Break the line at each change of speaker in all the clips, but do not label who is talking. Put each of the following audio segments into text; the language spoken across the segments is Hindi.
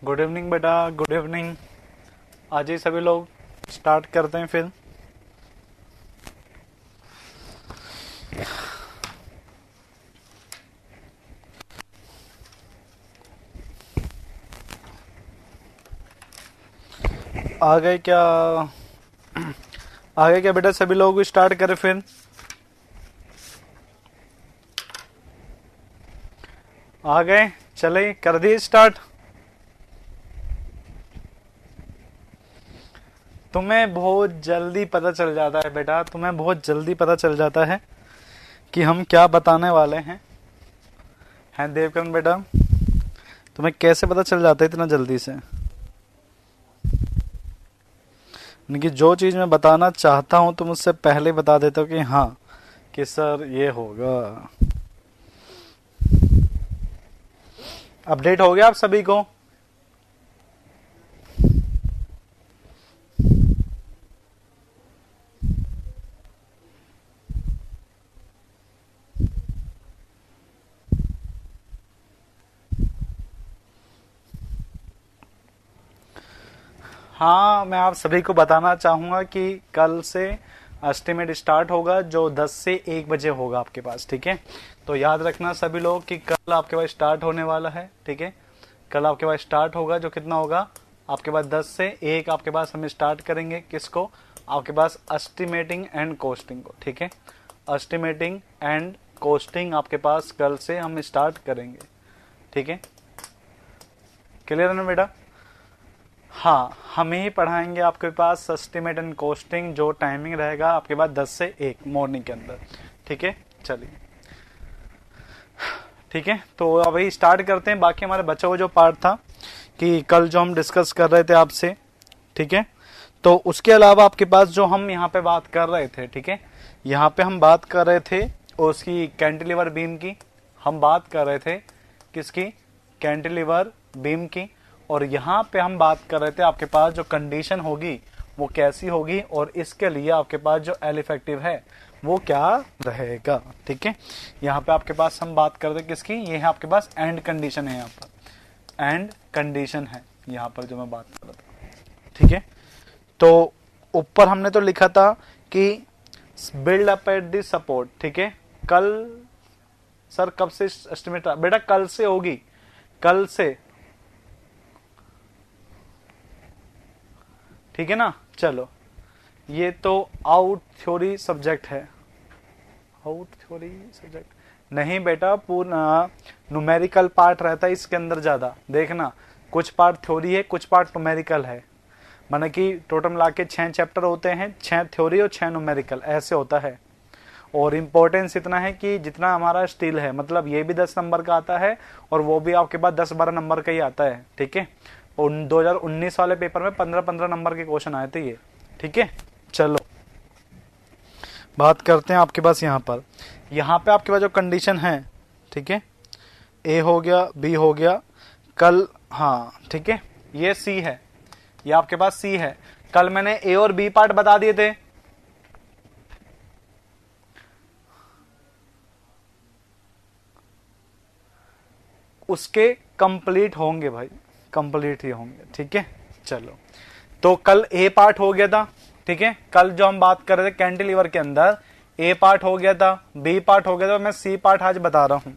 गुड इवनिंग बेटा, गुड इवनिंग। आज ही सभी लोग स्टार्ट करते हैं फिर। आ गए क्या? आ गए क्या बेटा? सभी लोग स्टार्ट करें फिर। आ गए? चले, कर दिए स्टार्ट। तुम्हें बहुत जल्दी पता चल जाता है बेटा, तुम्हें बहुत जल्दी पता चल जाता है कि हम क्या बताने वाले हैं देवकरण बेटा? तुम्हें कैसे पता चल जाता है इतना जल्दी से? यानी कि जो चीज मैं बताना चाहता हूं तुम उससे पहले बता देते हो कि हाँ, कि सर ये होगा। अपडेट हो गया आप सभी को? हाँ, मैं आप सभी को बताना चाहूंगा कि कल से एस्टिमेट स्टार्ट होगा जो 10 से 1 बजे होगा आपके पास, ठीक है? तो याद रखना सभी लोग कि कल आपके पास स्टार्ट होने वाला है, ठीक है? कल आपके पास स्टार्ट होगा जो कितना होगा आपके पास 10 से 1 आपके पास हम स्टार्ट करेंगे। किसको? आपके पास एस्टिमेटिंग एंड कोस्टिंग को, ठीक है? एस्टिमेटिंग एंड कोस्टिंग आपके पास कल से हम स्टार्ट करेंगे, ठीक है? क्लियर है ना बेटा? हाँ, हम ही पढ़ाएंगे आपके पास एस्टिमेट एंड कोस्टिंग, जो टाइमिंग रहेगा आपके पास 10 से 1 मॉर्निंग के अंदर, ठीक है? चलिए, ठीक है, तो अभी स्टार्ट करते हैं। बाकी हमारे बच्चों को जो पार्ट था कि कल जो हम डिस्कस कर रहे थे आपसे, ठीक है? तो उसके अलावा आपके पास जो हम यहाँ पे बात कर रहे थे, ठीक है, यहाँ पे हम बात कर रहे थे उसकी कैंटिलीवर बीम की, हम बात कर रहे थे किसकी? कैंटिलीवर बीम की। और यहाँ पे हम बात कर रहे थे आपके पास जो कंडीशन होगी वो कैसी होगी, और इसके लिए आपके पास जो एल इफेक्टिव है वो क्या रहेगा, ठीक है? यहाँ पे आपके पास हम बात कर रहे थे किसकी? ये है आपके पास एंड कंडीशन है, यहाँ पर एंड कंडीशन है यहाँ पर जो मैं बात कर रहा था, ठीक है? तो ऊपर हमने तो लिखा था कि build up at the support, ठीक है? कल सर कब से एस्टिमेट? बेटा कल से होगी, कल से, ठीक है ना? चलो, ये तो आउट थ्योरी सब्जेक्ट है। आउट थ्योरी सब्जेक्ट नहीं बेटा, पूर्ण न्यूमेरिकल पार्ट रहता है इसके अंदर ज्यादा। देखना, कुछ पार्ट थ्योरी है, कुछ पार्ट न्यूमेरिकल है। माने कि टोटल मिला के 6 चैप्टर होते हैं, 6 थ्योरी और 6 न्यूमेरिकल, ऐसे होता है। और इम्पोर्टेंस इतना है कि जितना हमारा स्टील है, मतलब ये भी 10 नंबर का आता है और वो भी आपके पास 10-12 नंबर का ही आता है, ठीक है? और 2019 वाले पेपर में 15-15 नंबर के क्वेश्चन आए थे ये, ठीक है? चलो बात करते हैं आपके पास यहाँ पे आपके पास जो कंडीशन है, ठीक है? ए हो गया, बी हो गया, कल, हाँ ठीक है, ये सी है, ये आपके पास सी है। कल मैंने ए और बी पार्ट बता दिए थे, उसके कंप्लीट होंगे भाई, कंप्लीट ही होंगे, ठीक है? चलो, तो कल ए पार्ट हो गया था, ठीक है? कल जो हम बात कर रहे थे कैंटिलीवर के अंदर ए पार्ट हो गया था, बी पार्ट हो गया था, मैं सी पार्ट आज बता रहा हूं,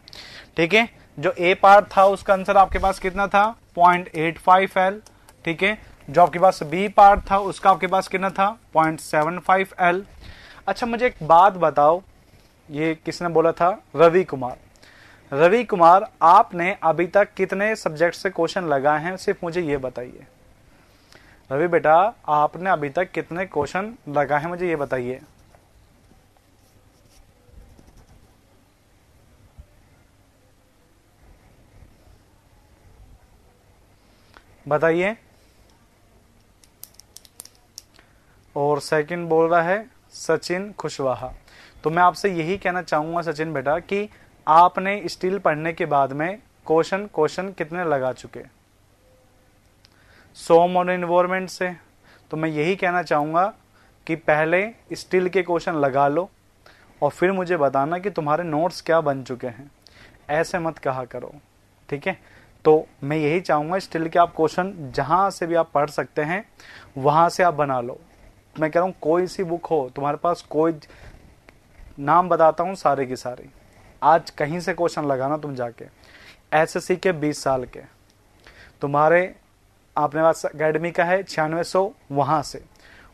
ठीक है? जो ए पार्ट था उसका आंसर आपके पास कितना था? 0.85L, ठीक है? जो आपके पास बी पार्ट था उसका आपके पास कितना था? 0.75L। अच्छा मुझे एक बात बताओ, ये किसने बोला था? रवि कुमार। रवि कुमार, आपने अभी तक कितने सब्जेक्ट से क्वेश्चन लगाए हैं, सिर्फ मुझे ये बताइए। रवि बेटा, आपने अभी तक कितने क्वेश्चन लगाए हैं, मुझे ये बताइए। बताइए। और सेकंड बोल रहा है सचिन कुशवाहा। तो मैं आपसे यही कहना चाहूंगा सचिन बेटा कि आपने स्टील पढ़ने के बाद में क्वेश्चन कितने लगा चुके? 100 मॉडर्न इन्वायरमेंट से। तो मैं यही कहना चाहूँगा कि पहले स्टील के क्वेश्चन लगा लो और फिर मुझे बताना कि तुम्हारे नोट्स क्या बन चुके हैं। ऐसे मत कहा करो, ठीक है। तो मैं यही चाहूँगा स्टील के आप क्वेश्चन जहाँ से भी आप पढ़ सकते हैं वहाँ से आप बना लो। मैं कह रहा हूँ कोई सी बुक हो तुम्हारे पास, कोई नाम बताता हूँ सारे के सारे, आज कहीं से क्वेश्चन लगाना तुम जाके। एसएससी के 20 साल के तुम्हारे आपने पास अकेडमी का है 9600, वहाँ से।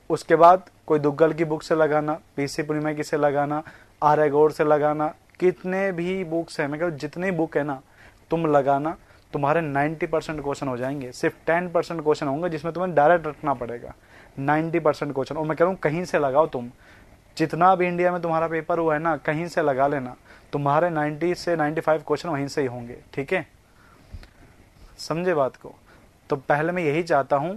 उसके बाद कोई दुग्गल की बुक से लगाना, पीसी पूर्णिमा की से लगाना, आर्य गौड़ से लगाना, कितने भी बुक्स हैं, मैं कह रहा हूँ जितनी बुक है ना तुम लगाना, तुम्हारे 90% क्वेश्चन हो जाएंगे। सिर्फ 10% क्वेश्चन होंगे जिसमें तुम्हें डायरेक्ट रखना पड़ेगा। 90% क्वेश्चन, और मैं कह रहा हूँ कहीं से लगाओ तुम, जितना भी इंडिया में तुम्हारा पेपर हुआ है ना कहीं से लगा लेना, तुम्हारे 90 से 95 क्वेश्चन वहीं से ही होंगे, ठीक है, समझे बात को। तो पहले मैं यही चाहता हूं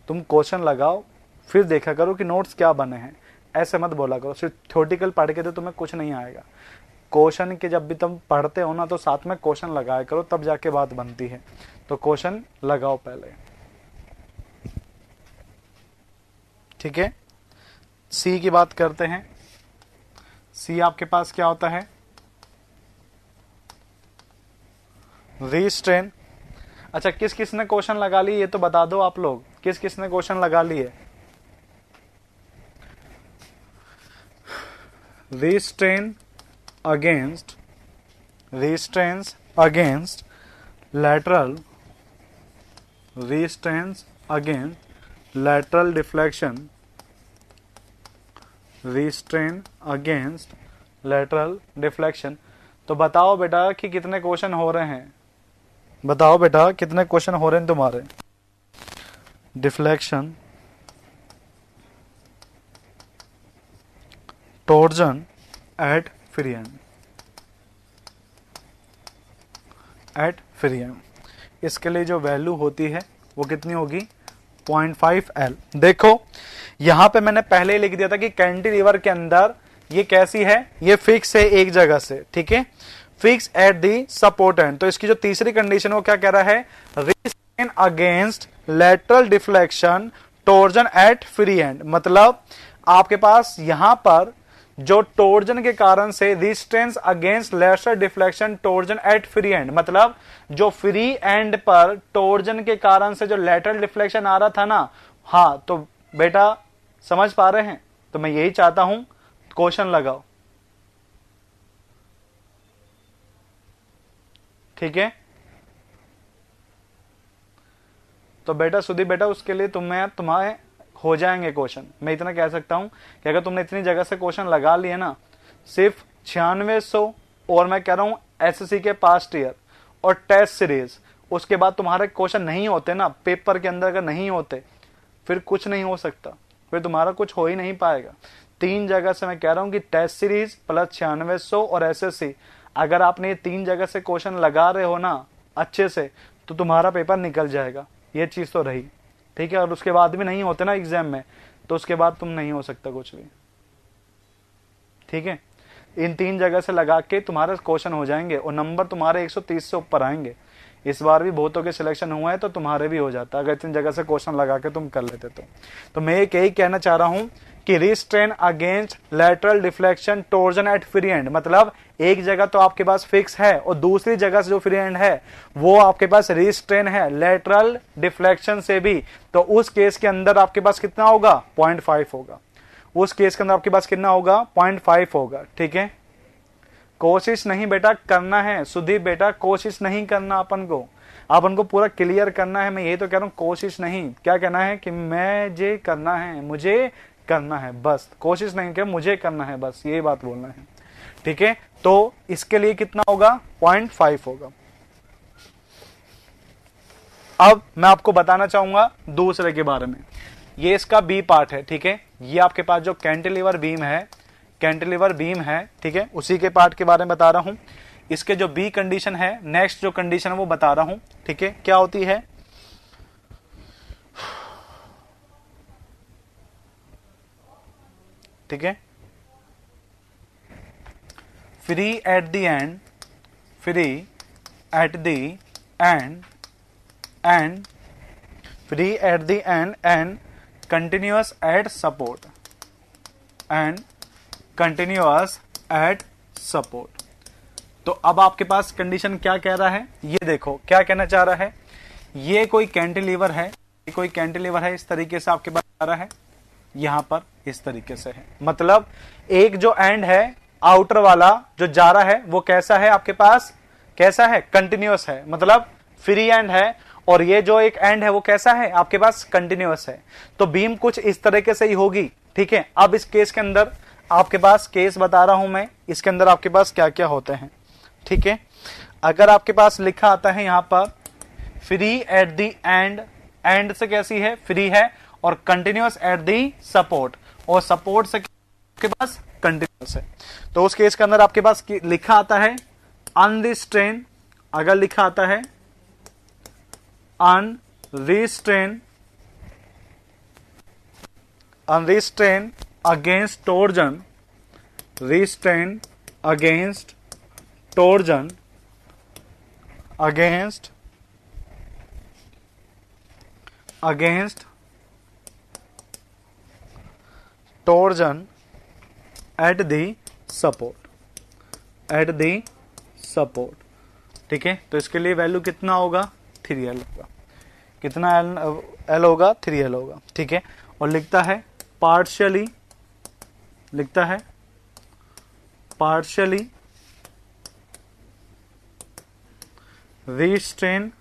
तुम क्वेश्चन लगाओ, फिर देखा करो कि नोट्स क्या बने हैं। ऐसे मत बोला करो सिर्फ थ्योरेटिकल पढ़ के तो तुम्हें कुछ नहीं आएगा। क्वेश्चन के जब भी तुम पढ़ते हो ना तो साथ में क्वेश्चन लगाया करो, तब जाके बात बनती है। तो क्वेश्चन लगाओ पहले, ठीक है। सी की बात करते हैं। सी आपके पास क्या होता है? रीस्ट्रेन। अच्छा, किस किस ने क्वेश्चन लगा लिए ये तो बता दो आप लोग, किस किस ने क्वेश्चन लगा लिए? रीस्ट्रेन against lateral restraints against lateral deflection, restrain against lateral deflection। तो बताओ बेटा कि कितने क्वेश्चन हो रहे हैं, बताओ बेटा कितने क्वेश्चन हो रहे हैं तुम्हारे? Deflection, torsion at free end, इसके लिए जो वैल्यू होती है वो कितनी होगी? 0.5 L। देखो यहां पे मैंने पहले ही लिख दिया था कि कैंटिलीवर के अंदर ये कैसी है, ये फिक्स है एक जगह से, ठीक है, fix at the support and. तो इसकी जो तीसरी कंडीशन वो क्या कह रहा है? Restrain against lateral deflection torsion at free end. मतलब आपके पास यहां पर जो टॉर्जन के कारण से restraints against lateral deflection torsion at free end, मतलब जो फ्री एंड पर टॉर्जन के कारण से जो लेटरल डिफ्लेक्शन आ रहा था ना, हाँ तो बेटा समझ पा रहे हैं? तो मैं यही चाहता हूं क्वेश्चन लगाओ, ठीक है। तो बेटा सुदीप बेटा उसके लिए तुम्हारे हो जाएंगे क्वेश्चन। मैं इतना कह सकता हूं कि अगर तुमने इतनी जगह से क्वेश्चन लगा लिए ना, सिर्फ 9600 और मैं कह रहा हूं एसएससी के पास्ट ईयर और टेस्ट सीरीज, उसके बाद तुम्हारे क्वेश्चन नहीं होते ना पेपर के अंदर, अगर नहीं होते फिर कुछ नहीं हो सकता, फिर तुम्हारा कुछ हो ही नहीं पाएगा। 3 जगह से मैं कह रहा हूं कि टेस्ट सीरीज प्लस 9600 और एसएससी, अगर आपने ये 3 जगह से क्वेश्चन लगा रहे हो ना अच्छे से तो तुम्हारा पेपर निकल जाएगा, ये चीज तो रही, ठीक है। और उसके बाद भी नहीं होते ना एग्जाम में तो उसके बाद तुम नहीं हो सकता कुछ भी, ठीक है। इन 3 जगह से लगा के तुम्हारे क्वेश्चन हो जाएंगे और नंबर तुम्हारे 130 से ऊपर आएंगे। इस बार भी बहुतों के सिलेक्शन हुआ है तो तुम्हारे भी हो जाता अगर 3 जगह से क्वेश्चन लगा के तुम कर लेते तो मैं एक यही कहना चाह रहा हूं कि restrain against lateral deflection torsion at free end, मतलब एक जगह तो आपके पास फिक्स है और दूसरी जगह से जो फ्री एंड है वो आपके पास रिस्ट्रेन है लेटरल डिफ्लेक्शन से भी। तो उस केस के अंदर आपके पास कितना होगा? 0.5 होगा। उस केस के अंदर आपके पास कितना होगा? 0.5 होगा, ठीक है। कोशिश नहीं बेटा करना है सुदीप बेटा, कोशिश नहीं करना अपन को पूरा क्लियर करना है। मैं यही तो कह रहा हूं, कोशिश नहीं, क्या कहना है कि मैं जे करना है, मुझे करना है, बस कोशिश नहीं कि मुझे करना है, बस यही बात बोलना है, ठीक है। तो इसके लिए कितना होगा? 0.5 होगा। अब मैं आपको बताना चाहूंगा दूसरे के बारे में, ये इसका बी पार्ट है, ठीक है। ये आपके पास जो कैंटिलीवर बीम है, ठीक है, उसी के पार्ट के बारे में बता रहा हूं। इसके जो बी कंडीशन है, नेक्स्ट जो कंडीशन है वो बता रहा हूं, ठीक है, क्या होती है? ठीक है, free at the end, free at the end, and free at the end and continuous at support, and continuous at support. तो अब आपके पास कंडीशन क्या कह रहा है, ये देखो क्या कहना चाह रहा है। ये कोई कैंटिलीवर है, ये कोई कैंटिलीवर है, इस तरीके से आपके पास आ रहा है, यहां पर इस तरीके से है। मतलब एक जो एंड है आउटर वाला जो जा रहा है वो कैसा है आपके पास, कैसा है, कंटिन्यूअस है, मतलब फ्री एंड है। और ये जो एक एंड है वो कैसा है आपके पास, कंटिन्यूअस है। तो बीम कुछ इस तरीके से ही होगी, ठीक है। अब इस केस के अंदर आपके पास केस बता रहा हूं मैं, इसके अंदर आपके पास क्या क्या होते हैं, ठीक है। अगर आपके पास लिखा आता है यहां पर free at the end, and से कैसी है, फ्री है, और कंटिन्यूअस एट द सपोर्ट, और सपोर्ट से आपके पास कंटिन्यूअस है। तो उस केस के अंदर आपके पास लिखा आता है अनरिस्ट्रेन, अगर लिखा आता है unrestrained, unrestrained against torsion, restrained against torsion, against torsion at the support, at the support, ठीक है। तो इसके लिए वैल्यू कितना होगा, 3L होगा। कितना L होगा, 3L होगा, ठीक है। और लिखता है पार्शियली, लिखता है partially restrain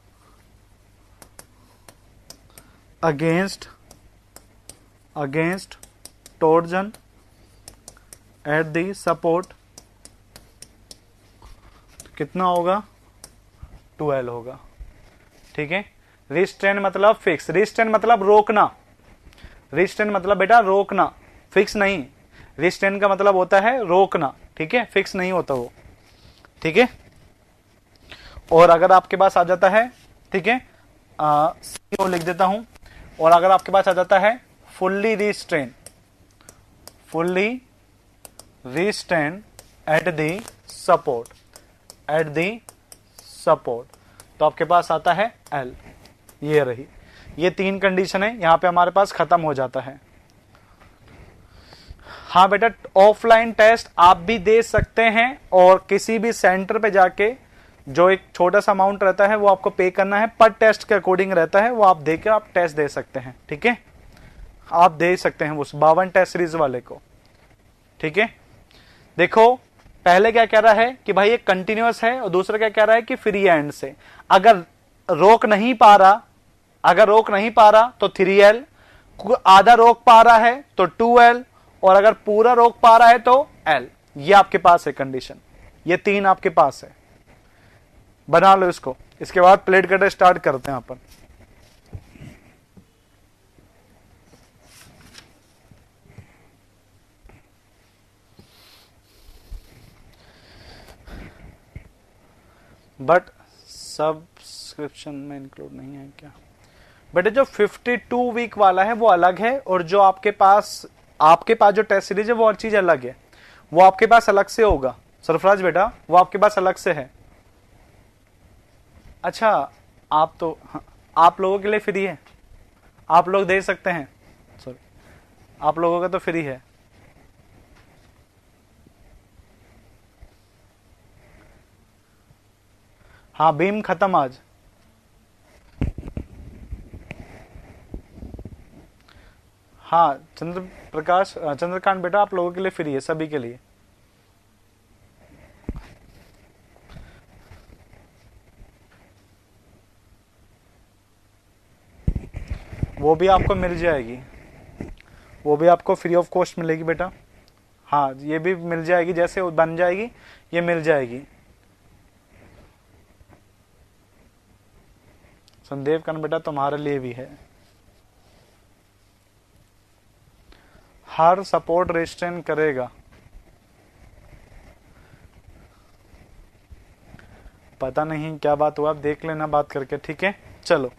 against torsion at the support, कितना होगा, 2L होगा, ठीक है। रिस्ट्रेन मतलब फिक्स, रिस्ट्रेन मतलब रोकना, रिस्ट्रेन मतलब बेटा रोकना, फिक्स नहीं। रिस्ट्रेन का मतलब होता है रोकना, ठीक है, फिक्स नहीं होता वो, ठीक है। और अगर आपके पास आ जाता है, ठीक है, CO लिख देता हूं, और अगर आपके पास आ जाता है fully restrain, fully restrain eight the support, at the support, तो आपके पास आता है L। ये रही, ये 3 कंडीशन है, यहां पे हमारे पास खत्म हो जाता है। हाँ बेटा, ऑफलाइन टेस्ट आप भी दे सकते हैं, और किसी भी सेंटर पे जाके जो एक छोटा सा अमाउंट रहता है वो आपको पे करना है, पर टेस्ट के अकॉर्डिंग रहता है, वो आप देकर आप टेस्ट दे सकते हैं, ठीक है। आप दे सकते हैं उस 52 टेस्ट सीरीज वाले को, ठीक है। देखो पहले क्या कह रहा है कि भाई ये कंटिन्यूअस है, और दूसरा क्या कह रहा है कि फ्री एंड से। अगर रोक नहीं पा रहा, अगर रोक नहीं पा रहा तो 3L, आधा रोक पा रहा है तो 2L, और अगर पूरा रोक पा रहा है तो L। ये आपके पास है कंडीशन, ये 3 आपके पास है। बना लो इसको, इसके बाद प्लेट कटर स्टार्ट करते हैं अपन। बट सब्सक्रिप्शन में इंक्लूड नहीं है क्या बेटे? जो 52 वीक वाला है वो अलग है, और जो आपके पास जो टेस्ट सीरीज है वो और चीज अलग है, वो आपके पास अलग से होगा सरफराज बेटा, वो आपके पास अलग से है। अच्छा, आप तो आप लोगों के लिए फ्री है, आप लोग दे सकते हैं, सॉरी आप लोगों का तो फ्री है। हाँ बीम खत्म आज। हाँ चंद्रकांत बेटा आप लोगों के लिए फ्री है, सभी के लिए। वो भी आपको मिल जाएगी, वो भी आपको फ्री ऑफ कॉस्ट मिलेगी बेटा। हाँ ये भी मिल जाएगी, जैसे वो बन जाएगी ये मिल जाएगी। संदेव कन बेटा तुम्हारे लिए भी है। हर सपोर्ट रेस्ट्रेन करेगा, पता नहीं क्या बात हुआ, आप देख लेना बात करके, ठीक है। चलो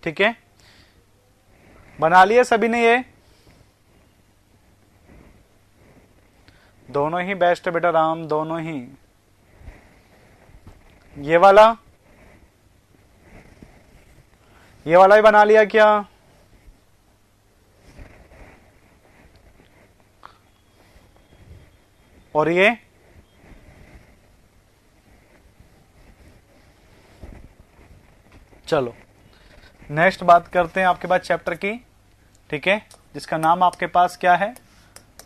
ठीक है, बना लिए सभी ने ये। दोनों ही बेस्ट है बेटा राम, दोनों ही। ये वाला भी बना लिया क्या? और ये चलो नेक्स्ट बात करते हैं आपके पास चैप्टर की, ठीक है, जिसका नाम आपके पास क्या है?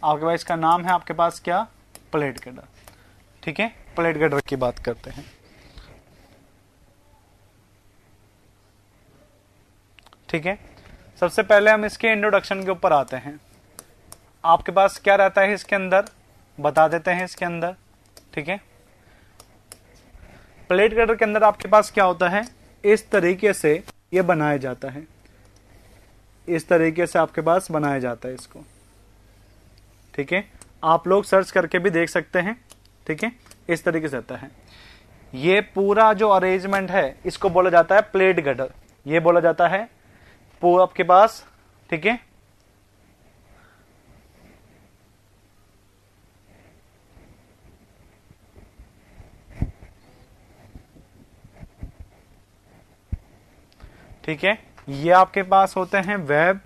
आपके पास इसका नाम है आपके पास क्या? प्लेट गटर, ठीक है। प्लेट गटर की बात करते हैं, ठीक है। सबसे पहले हम इसके इंट्रोडक्शन के ऊपर आते हैं। आपके पास क्या रहता है इसके अंदर, बता देते हैं इसके अंदर, ठीक है। प्लेट गटर के अंदर आपके पास क्या होता है, इस तरीके से ये बनाया जाता है, इस तरीके से आपके पास बनाया जाता है इसको, ठीक है। आप लोग सर्च करके भी देख सकते हैं, ठीक है। इस तरीके से आता है ये पूरा जो अरेंजमेंट है, इसको बोला जाता है प्लेट गटर, ये बोला जाता है पूरा आपके पास, ठीक है। ठीक है, ये आपके पास होते हैं वेब,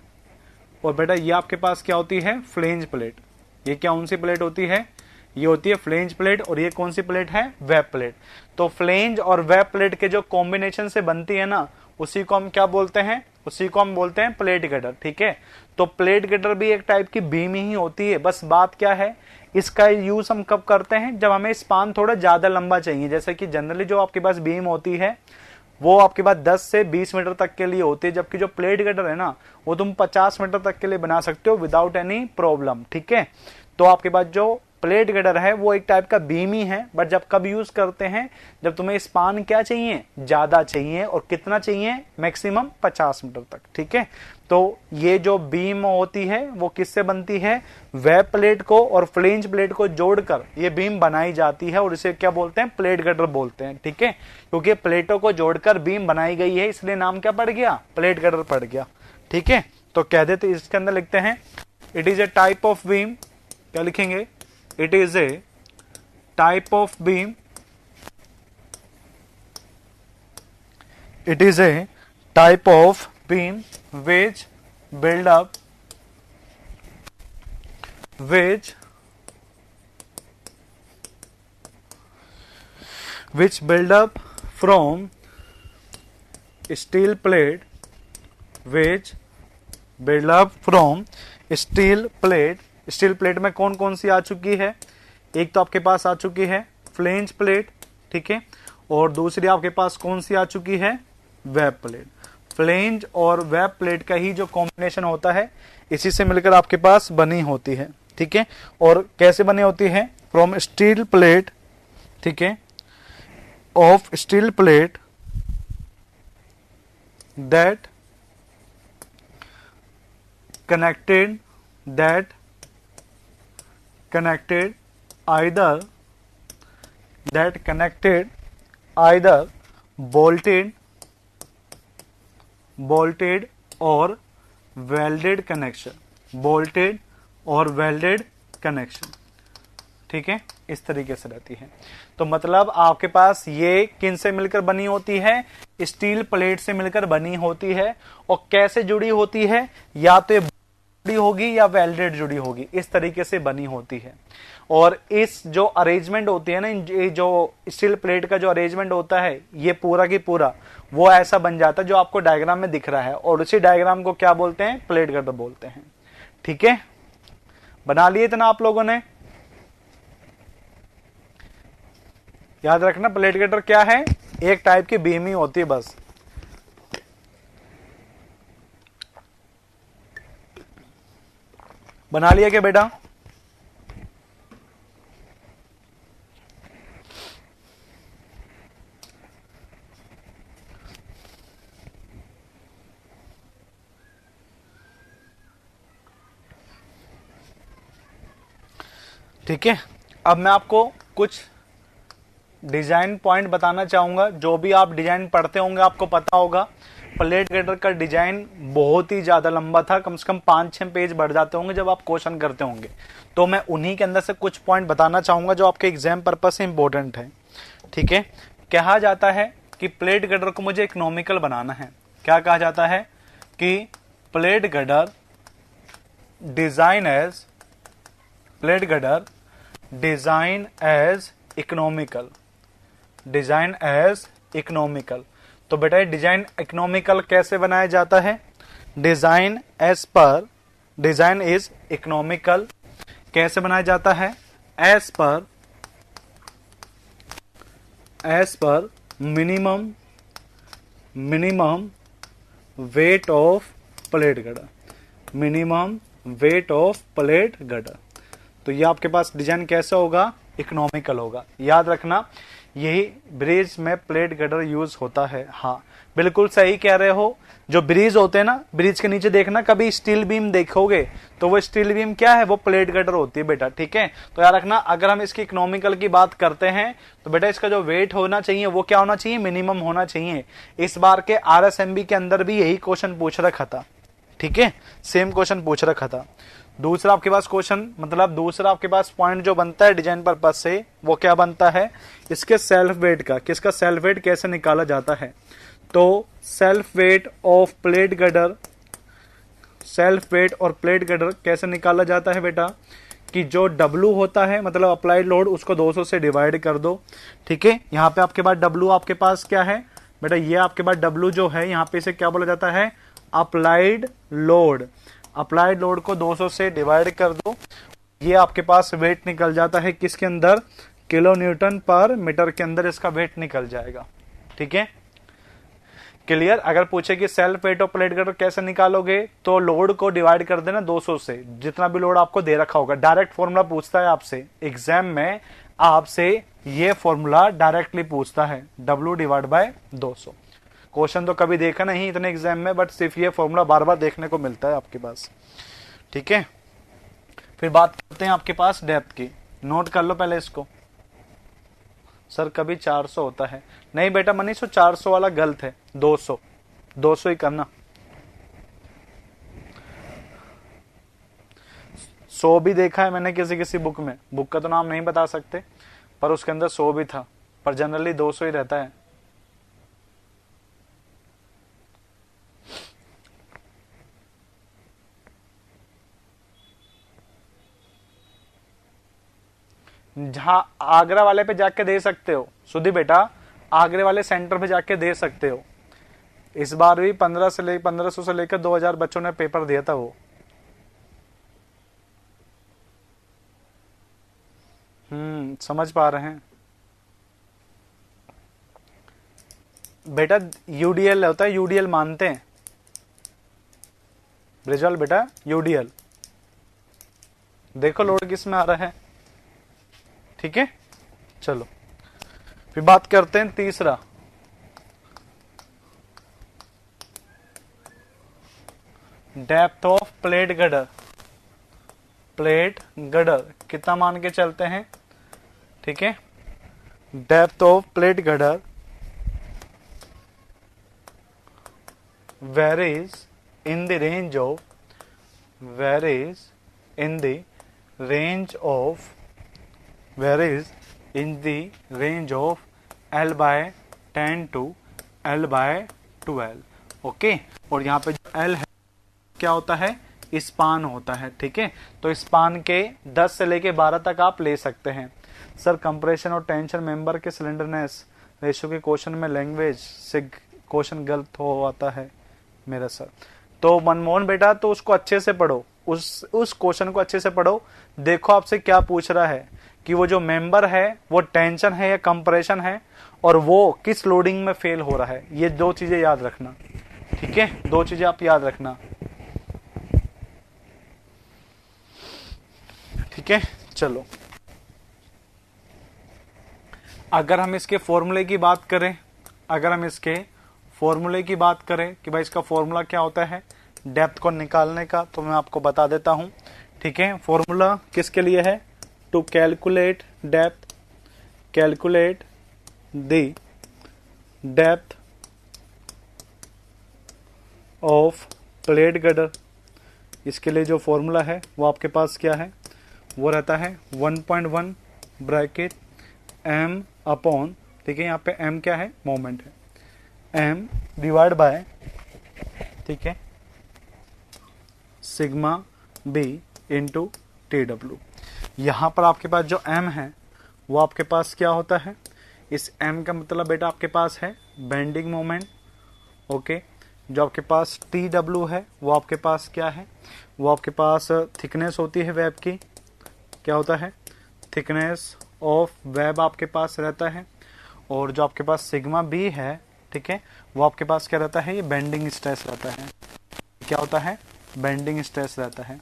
और बेटा ये आपके पास क्या होती है? Flange plate. ये क्या कौन सी प्लेट होती है? ये होती है फ्लेंज प्लेट, और ये कौन सी प्लेट है? Web plate. तो फ्लेंज और वेब प्लेट के जो कॉम्बिनेशन से बनती है ना, उसी को हम क्या बोलते हैं? उसी को हम बोलते हैं प्लेट गटर, ठीक है। तो प्लेट गटर भी एक टाइप की बीम ही होती है, बस बात क्या है, इसका यूज हम कब करते हैं? जब हमें स्पान थोड़ा ज्यादा लंबा चाहिए। जैसे कि जनरली जो आपके पास बीम होती है वो आपके पास 10 से 20 मीटर तक के लिए होती है, जबकि जो प्लेट गटर है ना, वो तुम 50 मीटर तक के लिए बना सकते हो विदाउट एनी प्रॉब्लम, ठीक है। तो आपके पास जो प्लेट गटर है वो एक टाइप का बीम ही है, बट जब कब यूज करते हैं? जब तुम्हें स्पान क्या चाहिए? ज्यादा चाहिए। और कितना चाहिए? मैक्सिमम 50 मीटर तक, ठीक है। तो ये जो बीम होती है वो किससे बनती है? वेब प्लेट को और फ्लेंज प्लेट को जोड़कर ये बीम बनाई जाती है, और इसे क्या बोलते हैं? प्लेट गटर बोलते हैं, ठीक है। क्योंकि प्लेटों को जोड़कर बीम बनाई गई है, इसलिए नाम क्या पड़ गया? प्लेट गटर पड़ गया, ठीक है। तो कह देते, इसके अंदर लिखते हैं it is a type of beam, क्या लिखेंगे? It is a type of beam. It is a type of beam which build up from steel plate, which build up from steel plate। Steel plate में कौन कौन सी आ चुकी है? एक तो आपके पास आ चुकी है फ्लेंज प्लेट, ठीक है। और दूसरी आपके पास कौन सी आ चुकी है? Web plate. फ्लेंज और वेब प्लेट का ही जो कॉम्बिनेशन होता है, इसी से मिलकर आपके पास बनी होती है, ठीक है। और कैसे बनी होती है? फ्रॉम स्टील प्लेट, ठीक है, of steel plate that connected either bolted or welded connection, ठीक है। इस तरीके से रहती है। तो मतलब आपके पास ये किन से मिलकर बनी होती है? स्टील प्लेट से मिलकर बनी होती है। और कैसे जुड़ी होती है? या तो जुड़ी होगी या वेल्डेड जुड़ी होगी, इस तरीके से बनी होती है। और इस जो अरेंजमेंट होती है ना, ये जो स्टील प्लेट का जो अरेंजमेंट होता है, ये पूरा की पूरा वो ऐसा बन जाता है जो आपको डायग्राम में दिख रहा है, और उसी डायग्राम को क्या बोलते हैं? प्लेट गटर बोलते हैं, ठीक है। बना लिए इतना आप लोगों ने? याद रखना प्लेट गटर क्या है? एक टाइप की बीम ही होती है बस। बना लिया क्या बेटा? ठीक है। अब मैं आपको कुछ डिजाइन पॉइंट बताना चाहूंगा। जो भी आप डिजाइन पढ़ते होंगे आपको पता होगा, प्लेट गटर का डिजाइन बहुत ही ज्यादा लंबा था, कम से कम 5-6 पेज बढ़ जाते होंगे जब आप क्वेश्चन करते होंगे। तो मैं उन्हीं के अंदर से कुछ पॉइंट बताना चाहूंगा जो आपके एग्जाम पर्पज से इंपॉर्टेंट है। ठीक है, कहा जाता है कि प्लेट गटर को मुझे इकोनॉमिकल बनाना है। क्या कहा जाता है कि plate girder design as economical, design as economical. तो बेटा ये डिजाइन इकोनॉमिकल कैसे बनाया जाता है? डिजाइन इज इकोनॉमिकल कैसे बनाया जाता है? As per minimum weight of plate girder, minimum weight of plate girder. तो ये आपके पास डिजाइन कैसा होगा? इकोनॉमिकल होगा। याद रखना यही ब्रिज में प्लेट गटर यूज होता है। हाँ बिल्कुल सही कह रहे हो। जो ब्रिज होते हैं ना, ब्रिज के नीचे देखना कभी स्टील बीम देखोगे तो वो स्टील बीम क्या है? वो प्लेट गटर होती है बेटा। ठीक है, तो याद रखना अगर हम इसकी इकोनॉमिकल की बात करते हैं तो बेटा इसका जो वेट होना चाहिए वो क्या होना चाहिए? मिनिमम होना चाहिए। इस बार के RSMB के अंदर भी यही क्वेश्चन पूछ रखा था। ठीक है, सेम क्वेश्चन पूछ रखा था। दूसरा आपके पास क्वेश्चन, मतलब दूसरा आपके पास पॉइंट जो बनता है डिजाइन पर्पज से, वो क्या बनता है? इसके सेल्फ वेट का। किसका सेल्फ वेट कैसे निकाला जाता है? तो self weight of plate gutter, self weight और प्लेट गटर कैसे निकाला जाता है बेटा? कि जो W होता है मतलब अप्लाइड लोड, उसको 200 से डिवाइड कर दो। ठीक है, यहाँ पे आपके पास W आपके पास क्या है बेटा? ये आपके पास W जो है यहाँ पे इसे क्या बोला जाता है? Applied load. अप्लाइड लोड को 200 से डिवाइड कर दो, ये आपके पास वेट निकल जाता है किसके अंदर? किलो न्यूटन पर मीटर के अंदर इसका वेट निकल जाएगा। ठीक है, क्लियर। अगर पूछे कि self weight of plate gutter कैसे निकालोगे, तो लोड को डिवाइड कर देना 200 से, जितना भी लोड आपको दे रखा होगा। डायरेक्ट फॉर्मूला पूछता है आपसे एग्जाम में, आपसे ये फॉर्मूला डायरेक्टली पूछता है W डिवाइड बाय 200। क्वेश्चन तो कभी देखा नहीं इतने एग्जाम में, बट सिर्फ ये फॉर्मूला बार बार देखने को मिलता है आपके पास। ठीक है, फिर बात करते हैं आपके पास डेप्थ की। नोट कर लो पहले इसको। सर कभी 400 होता है, नहीं बेटा मनीष 400 वाला गलत है, 200 ही करना। 100 भी देखा है मैंने किसी बुक में, बुक का तो नाम नहीं बता सकते, पर उसके अंदर 100 भी था, पर जनरली 200 ही रहता है। जहां आगरा वाले पे जाके दे सकते हो सुधी बेटा, आगरे वाले सेंटर पे जाके दे सकते हो। इस बार भी 1500 से लेकर 2000 बच्चों ने पेपर दिया था वो। समझ पा रहे हैं बेटा? यूडीएल होता है, यूडीएल मानते हैं ब्रिजवाल बेटा, यूडीएल। देखो लोड किस में आ रहा है। ठीक है, चलो फिर बात करते हैं तीसरा, depth of plate gutter. Plate gutter कितना मान के चलते हैं? ठीक है, depth of plate gutter varies in the range of L by 10 to L by 12। Okay, और यहाँ पे जो L है क्या होता है? स्पान होता है। ठीक है, तो स्पान के 10 से लेके 12 तक आप ले सकते हैं। सर कंप्रेशन और टेंशन मेंबर के सिलेंडरनेस रेशियो के क्वेश्चन में लैंग्वेज से क्वेश्चन गलत हो आता है मेरा सर। तो मनमोहन बेटा तो उसको अच्छे से पढ़ो, उस क्वेश्चन को अच्छे से पढ़ो। देखो आपसे क्या पूछ रहा है कि वो जो मेंबर है वो टेंशन है या कंप्रेशन है, और वो किस लोडिंग में फेल हो रहा है। ये 2 चीजें याद रखना। ठीक है, 2 चीजें आप याद रखना। ठीक है, चलो अगर हम इसके फॉर्मूले की बात करें, कि भाई इसका फॉर्मूला क्या होता है डेप्थ को निकालने का, तो मैं आपको बता देता हूं। ठीक है, फॉर्मूला किसके लिए है? To calculate depth, calculate the depth of plate girder, इसके लिए जो फॉर्मूला है वो आपके पास क्या है, वो रहता है 1.1 ब्रैकेट m अपॉन, ठीक है, यहाँ पे m क्या है, मोमेंट है, m डिवाइड बाय, ठीक है, सिग्मा b इंटू TW। यहाँ पर आपके पास जो m है वो आपके पास क्या होता है, इस m का मतलब बेटा आपके पास है बेंडिंग मोमेंट, ओके। जो आपके पास TW है वो आपके पास क्या है, वो आपके पास थिकनेस होती है वेब की, क्या होता है, थिकनेस ऑफ वेब आपके पास रहता है। और जो आपके पास सिग्मा बी है, ठीक है, वो आपके पास क्या रहता है, ये बेंडिंग स्ट्रेस रहता है, क्या होता है, बेंडिंग स्ट्रेस रहता है,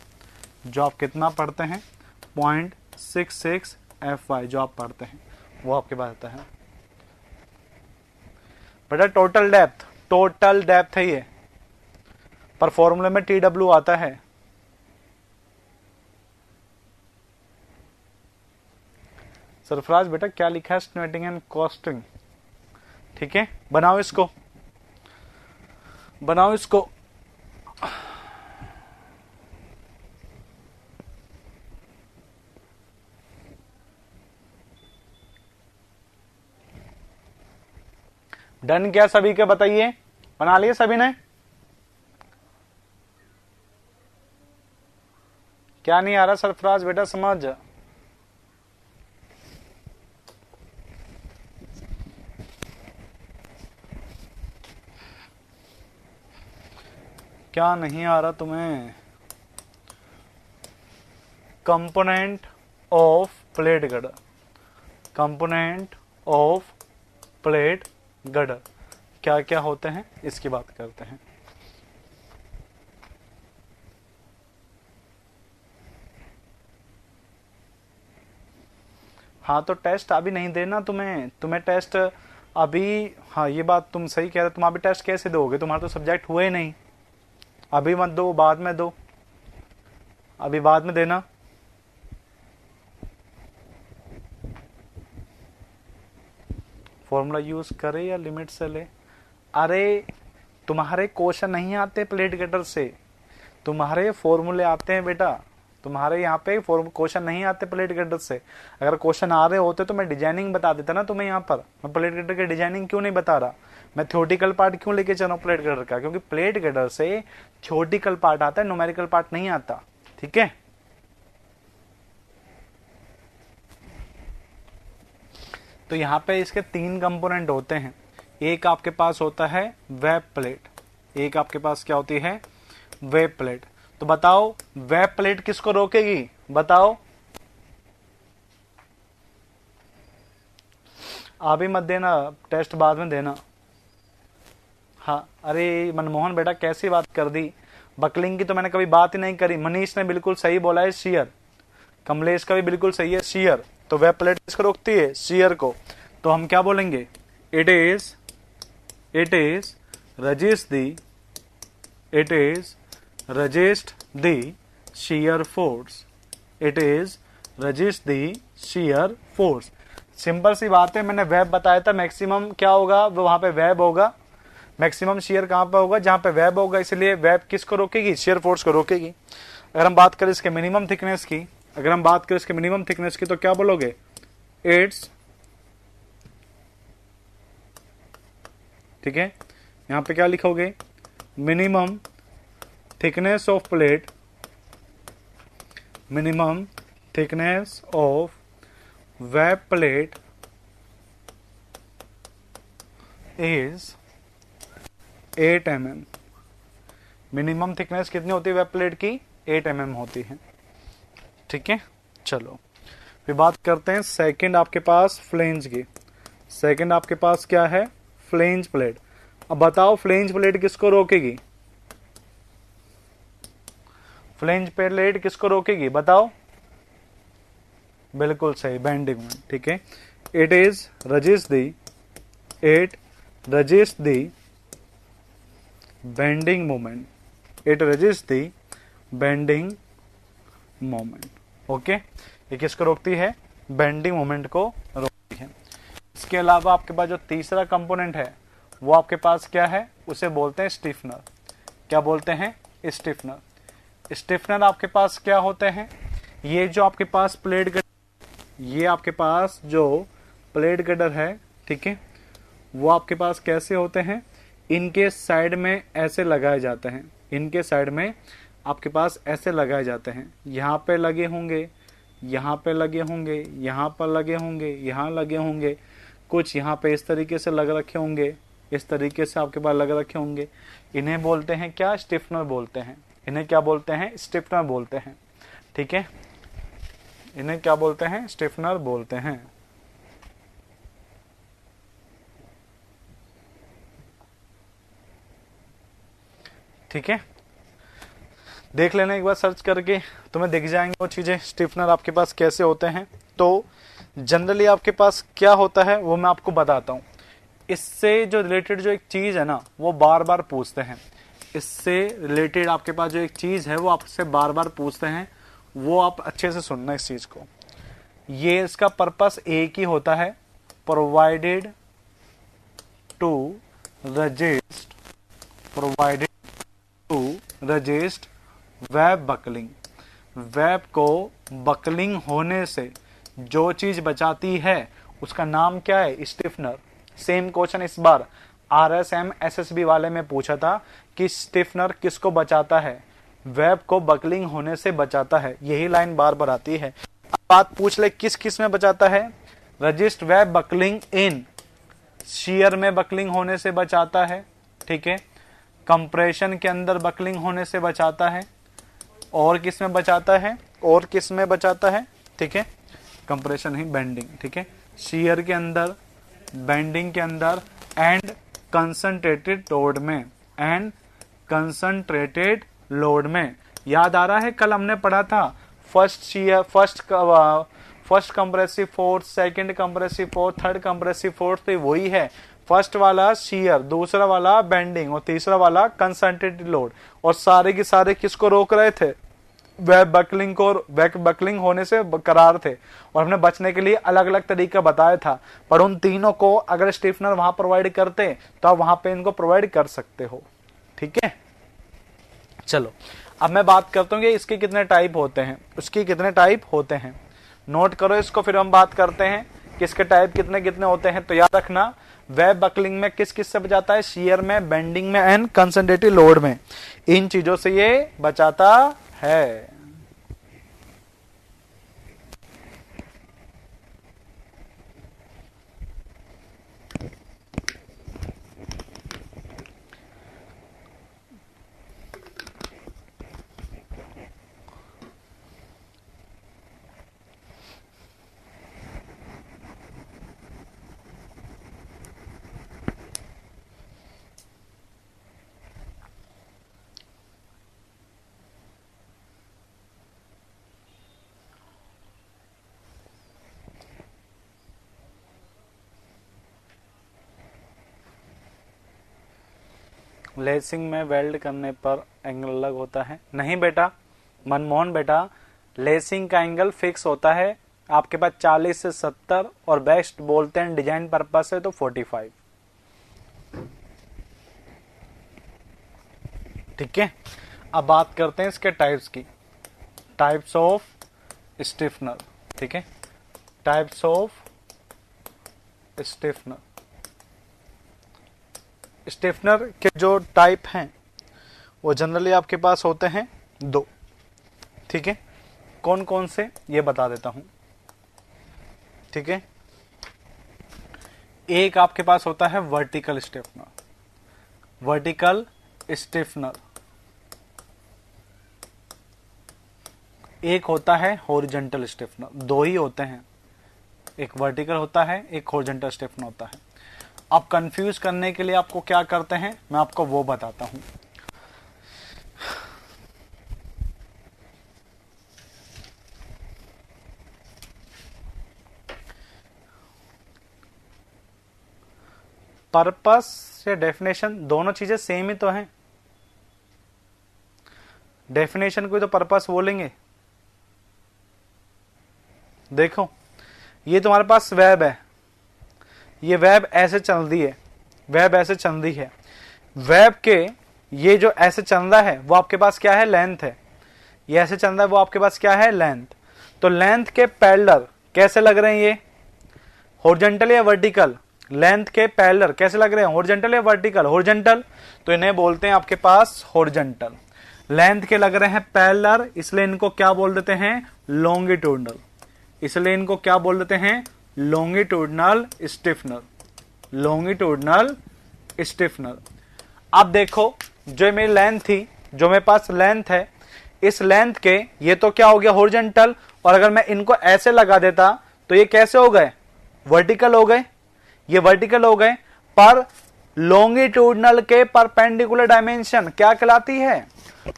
जो आप कितना पढ़ते हैं 0.66 FY जो आप पढ़ते हैं वो आपके पास रहता है बेटा। टोटल डेप्थ है ये, पर फॉर्मूले में TW आता है। सरफराज बेटा क्या लिखा है, एस्टिमेटिंग एंड कॉस्टिंग, ठीक है, बनाओ इसको, बनाओ इसको। डन क्या सभी के, बताइए, बना लिए सभी ने, क्या नहीं आ रहा सरफराज बेटा समझ, क्या नहीं आ रहा तुम्हें, component of plate girder, component of plate girder क्या क्या होते हैं इसकी बात करते हैं। हाँ तो टेस्ट अभी नहीं देना तुम्हें टेस्ट अभी, हाँ ये बात तुम सही कह रहे हो, तुम अभी टेस्ट कैसे दोगे, तुम्हारा तो सब्जेक्ट हुए नहीं, अभी मत दो, बाद में दो, अभी बाद में देना। फॉर्मूला यूज करे या लिमिट से ले, अरे तुम्हारे क्वेश्चन नहीं आते प्लेट गर्डर से, तुम्हारे फॉर्मूले आते हैं बेटा, तुम्हारे यहाँ पे क्वेश्चन नहीं आते प्लेट गर्डर से। अगर क्वेश्चन आ रहे होते तो मैं डिजाइनिंग बता देता ना तुम्हें, यहाँ पर मैं प्लेट गर्डर की डिजाइनिंग क्यों नहीं बता रहा, मैं थ्योरेटिकल पार्ट क्यों लेके चल रहा हूँ प्लेट गर्डर का, क्योंकि प्लेट गर्डर से थ्योरेटिकल पार्ट आता है, न्यूमेरिकल पार्ट नहीं आता, ठीक है। तो यहाँ पे इसके 3 कंपोनेंट होते हैं, एक आपके पास होता है वेब प्लेट, एक आपके पास क्या होती है, वेब प्लेट। तो बताओ वेब प्लेट किसको रोकेगी, बताओ, अभी मत देना, टेस्ट बाद में देना। हाँ अरे मनमोहन बेटा कैसी बात कर दी, बकलिंग की तो मैंने कभी बात ही नहीं करी, मनीष ने बिल्कुल सही बोला है शियर, कमलेश का भी बिल्कुल सही है शियर। तो वेब प्लेट किसको रोकती है, शियर को। तो हम क्या बोलेंगे, it is resist the shear force, it is resist the shear force। Simple सी बात है, मैंने वेब बताया था, मैक्सिमम क्या होगा वो वहां पे वेब होगा, मैक्सिमम शेयर कहां पे होगा, जहां पे वेब होगा, इसलिए वेब किसको रोकेगी, शेयर फोर्स को रोकेगी। अगर हम बात करें इसके मिनिमम थिकनेस की, तो क्या बोलोगे, इट्स, ठीक है, यहां पे क्या लिखोगे, minimum thickness of plate, minimum thickness of web plate is 8 mm। Minimum thickness कितनी होती है वेब प्लेट की, 8 mm होती है, ठीक है। चलो फिर बात करते हैं सेकंड आपके पास फ्लेंज की, सेकंड आपके पास क्या है, फ्लेंज प्लेट। अब बताओ फ्लेंज प्लेट किसको रोकेगी, फ्लेंज प्लेट किसको रोकेगी बताओ, बिल्कुल सही, बेंडिंग मोमेंट, ठीक है। It resist the bending moment, it resist the bending moment, okay. ये किसको रोकती है, बेंडिंग मोमेंट को रोकती है। इसके अलावा आपके पास जो तीसरा कंपोनेंट है वो आपके पास क्या है, उसे बोलते हैं स्टिफनर। क्या बोलते हैं? स्टिफनर। स्टिफनर आपके पास क्या होते हैं? ये जो आपके पास प्लेट गटर, ये आपके पास जो प्लेट गटर है, ठीक है, वो आपके पास कैसे होते हैं? इनके साइड में ऐसे लगाए जाते हैं, इनके साइड में आपके पास ऐसे लगाए जाते हैं। यहाँ पे लगे होंगे, यहाँ पे लगे होंगे, यहाँ पर लगे होंगे, यहाँ लगे होंगे, कुछ यहाँ पे इस तरीके से लग रखे होंगे, इस तरीके से आपके पास लग रखे होंगे। इन्हें बोलते हैं क्या? स्टिफनर बोलते हैं। इन्हें क्या बोलते हैं? स्टिफनर बोलते हैं। ठीक है, इन्हें क्या बोलते हैं? स्टिफनर बोलते हैं। ठीक है, देख लेना एक बार सर्च करके, तुम्हें दिख जाएंगे वो चीजें, स्टिफनर आपके पास कैसे होते हैं। तो जनरली आपके पास क्या होता है वो मैं आपको बताता हूँ। इससे जो रिलेटेड जो एक चीज है ना, वो बार बार पूछते हैं। इससे रिलेटेड आपके पास जो एक चीज है वो आपसे बार बार पूछते हैं, वो आप अच्छे से सुनना इस चीज को। ये इसका पर्पस एक ही होता है, provided to resist, provided to resist web buckling. Web को बकलिंग होने से जो चीज बचाती है उसका नाम क्या है? स्टिफनर। सेम क्वेश्चन इस बार RSM SSB वाले में पूछा था कि स्टिफनर किसको बचाता है? वेब को बकलिंग होने से बचाता है। यही लाइन बार बार आती है। अब बात पूछ ले किस किस में बचाता है? रजिस्ट वेब बकलिंग इन, शेयर में बकलिंग होने से बचाता है, ठीक है, कंप्रेशन के अंदर बकलिंग होने से बचाता है, और किस में बचाता है? और किस में बचाता है? ठीक है, कंप्रेशन ही, बेंडिंग, ठीक है, शेयर के अंदर, बेंडिंग के अंदर, एंड कंसंट्रेटेड लोड में, एंड कंसंट्रेटेड लोड में। याद आ रहा है कल हमने पढ़ा था first share, first compressive force, second compressive force, third compressive force, तो वही है। फर्स्ट वाला शेयर, दूसरा वाला बेंडिंग और तीसरा वाला कंसंट्रेटेड लोड। और सारे के सारे किसको रोक रहे थे? वेब बकलिंग को, वेब बकलिंग होने से करार थे। और हमने बचने के लिए अलग अलग तरीका बताया था, पर उन तीनों को अगर स्टिफनर वहां प्रोवाइड करते तो आप वहां पे इनको प्रोवाइड कर सकते हो। ठीक है, चलो अब मैं बात करता हूँ कि इसके कितने टाइप होते हैं, उसके कितने टाइप होते हैं। नोट करो इसको, फिर हम बात करते हैं कि इसके टाइप कितने कितने होते हैं। तो याद रखना, वेब बकलिंग में किस किस से बचाता है? शेयर में, बेंडिंग में, एंड कंसंट्रेटेड लोड में। इन चीजों से ये बचाता है। लेसिंग में वेल्ड करने पर एंगल अलग होता है? नहीं बेटा, मनमोहन बेटा, लेसिंग का एंगल फिक्स होता है आपके पास 40 से 70, और बेस्ट बोलते हैं डिजाइन पर्पस है तो 45। ठीक है, अब बात करते हैं इसके टाइप्स की, टाइप्स ऑफ स्टिफनर। ठीक है, टाइप्स ऑफ स्टिफनर। स्टिफनर के जो टाइप हैं वो जनरली आपके पास होते हैं दो। ठीक है, कौन कौन से ये बता देता हूं। ठीक है, एक आपके पास होता है वर्टिकल स्टिफनर, वर्टिकल स्टिफनर। एक होता है हॉरिजॉन्टल स्टिफनर। दो ही होते हैं, एक वर्टिकल होता है, एक हॉरिजॉन्टल स्टिफनर होता है। अब कंफ्यूज करने के लिए आपको क्या करते हैं, मैं आपको वो बताता हूं। पर्पस या डेफिनेशन दोनों चीजें सेम ही तो हैं। डेफिनेशन को तो पर्पस बोलेंगे। देखो, ये तुम्हारे पास वेब है, ये वेब ऐसे चल रही है, वेब ऐसे चल रही है। वेब के ये जो ऐसे चल रहा है वो आपके पास क्या है, लेंथ है। ये ऐसे चल रहा है वो आपके पास क्या है, लेंथ। तो लेंथ के पैरेलल कैसे लग रहे हैं ये, हॉरिजॉन्टल या वर्टिकल, लेंथ के पैरेलल कैसे लग रहे हैं, हॉरिजॉन्टल या वर्टिकल, हॉरिजॉन्टल, तो इन्हें बोलते हैं आपके पास हॉरिजॉन्टल। लेंथ के लग रहे हैं पैरेलल, इसलिए इनको क्या बोल देते हैं, लॉन्गिट्यूडनल, इसलिए इनको क्या बोल देते हैं, लॉन्गिट्यूडनल स्टिफनर, लॉन्गिट्यूडनल स्टिफनर। अब देखो जो मेरी लेंथ थी, जो मेरे पास लेंथ है, इस लेंथ के ये तो क्या हो गया, हॉरिजॉन्टल, और अगर मैं इनको ऐसे लगा देता तो ये कैसे हो गए, वर्टिकल हो गए, ये वर्टिकल हो गए। पर लॉन्गिट्यूडनल के परपेंडिकुलर डायमेंशन क्या कहलाती है,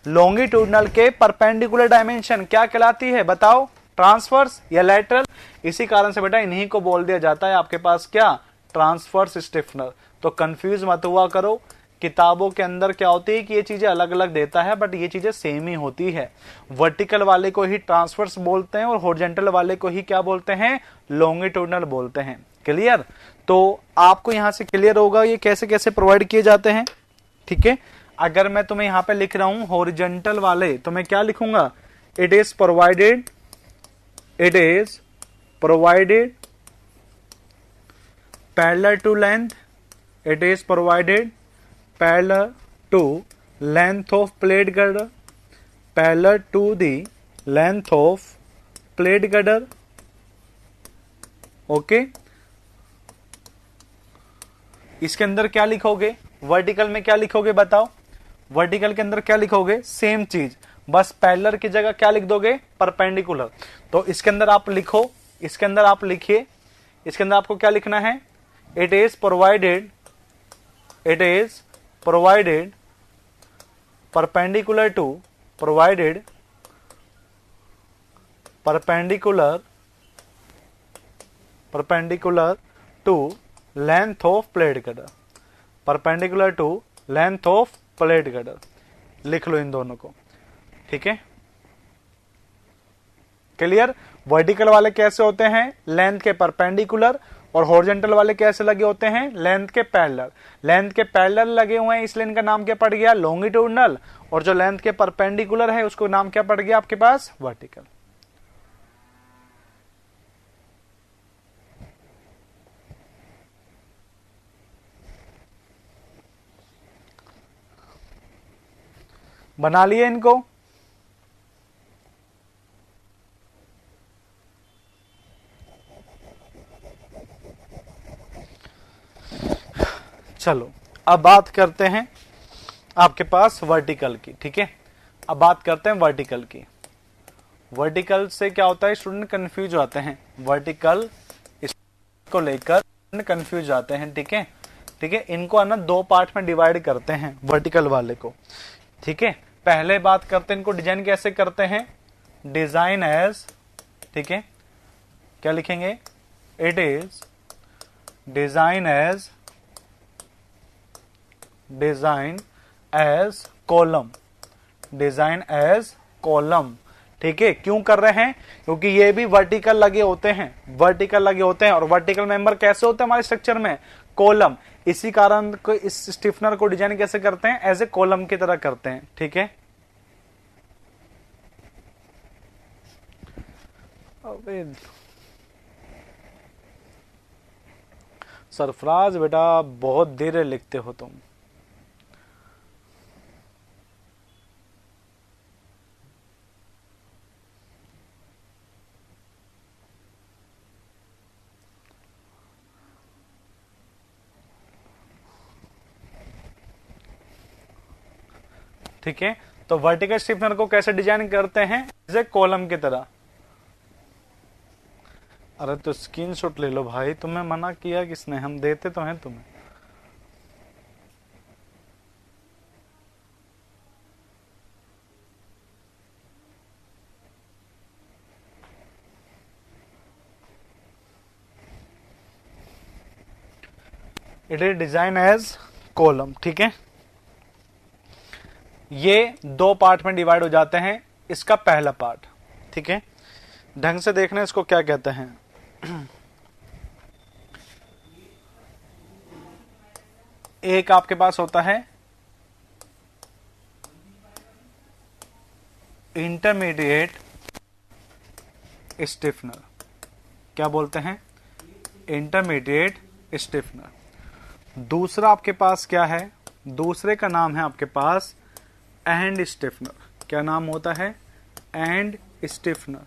लॉन्गिट्यूडनल के परपेंडिकुलर डायमेंशन क्या कहलाती है, बताओ, ट्रांसवर्स या लैटरल। इसी कारण से बेटा इन्हीं को बोल दिया जाता है आपके पास क्या, ट्रांसवर्स स्टिफनर। तो कंफ्यूज मत हुआ करो, किताबों के अंदर क्या होती है कि ये चीजें अलग अलग देता है, बट ये चीजें सेम ही होती है। वर्टिकल वाले को ही ट्रांसवर्स बोलते हैं और हॉरिजॉन्टल वाले को ही क्या बोलते हैं, लॉन्गिट्यूडनल बोलते हैं। क्लियर, तो आपको यहां से क्लियर होगा ये कैसे कैसे प्रोवाइड किए जाते हैं। ठीक है, अगर मैं तुम्हें यहां पे लिख रहा हूं हॉरिजॉन्टल वाले, तो मैं क्या लिखूंगा, it is provided, it is provided parallel to length, it is provided parallel to length of plate girder, parallel to the length of plate girder. Okay, इसके अंदर क्या लिखोगे, वर्टिकल में क्या लिखोगे बताओ, वर्टिकल के अंदर क्या लिखोगे, सेम चीज, बस पैरेलल की जगह क्या लिख दोगे, परपेंडिकुलर। तो इसके अंदर आप लिखो, इसके अंदर आप लिखिए, इसके अंदर आपको क्या लिखना है, it is provided, it is provided perpendicular to, provided perpendicular to length of plate girder, perpendicular to length of plate girder। लिख लो इन दोनों को, ठीक है, क्लियर। वर्टिकल वाले कैसे होते हैं, लेंथ के परपेंडिकुलर, और हॉरिजॉन्टल वाले कैसे लगे होते हैं, लेंथ के पैरेलल। लेंथ के पैरेलल लगे हुए हैं इसलिए इनका नाम क्या पड़ गया, लॉन्गिट्यूडनल, और जो लेंथ के परपेंडिकुलर है उसको नाम क्या पड़ गया आपके पास, वर्टिकल। बना लिए इनको, चलो अब बात करते हैं आपके पास वर्टिकल की। ठीक है, अब बात करते हैं वर्टिकल की। वर्टिकल से क्या होता है, स्टूडेंट कंफ्यूज होते हैं, वर्टिकल को लेकर कंफ्यूज आते हैं। ठीक है, ठीक है, इनको ना दो पार्ट में डिवाइड करते हैं वर्टिकल वाले को। ठीक है, पहले बात करते हैं इनको डिजाइन कैसे करते हैं, डिजाइन एज, ठीक है, क्या लिखेंगे, it is design as, design as column, design as column. ठीक है, क्यों कर रहे हैं, क्योंकि ये भी वर्टिकल लगे होते हैं, वर्टिकल लगे होते हैं, और वर्टिकल मेंबर कैसे होते हैं हमारे स्ट्रक्चर में, कॉलम। इसी कारण को इस स्टिफनर को डिजाइन कैसे करते हैं, एज ए कॉलम की तरह करते हैं। ठीक है, अबे सरफराज बेटा बहुत देर लिखते हो तुम। ठीक है, तो वर्टिकल स्टिफनर को कैसे डिजाइन करते हैं, एज ए कॉलम की तरह। अरे तो स्क्रीनशॉट ले लो भाई, तुम्हें मना किया किसने, हम देते तो हैं तुम्हें। It is design as column. ठीक है, ये दो पार्ट में डिवाइड हो जाते हैं। इसका पहला पार्ट, ठीक है, ढंग से देखना इसको क्या कहते हैं, एक आपके पास होता है इंटरमीडिएट स्टिफनर, क्या बोलते हैं? Intermediate stiffener. दूसरा आपके पास क्या है? दूसरे का नाम है आपके पास एंड स्टिफनर। क्या नाम होता है? And stiffener.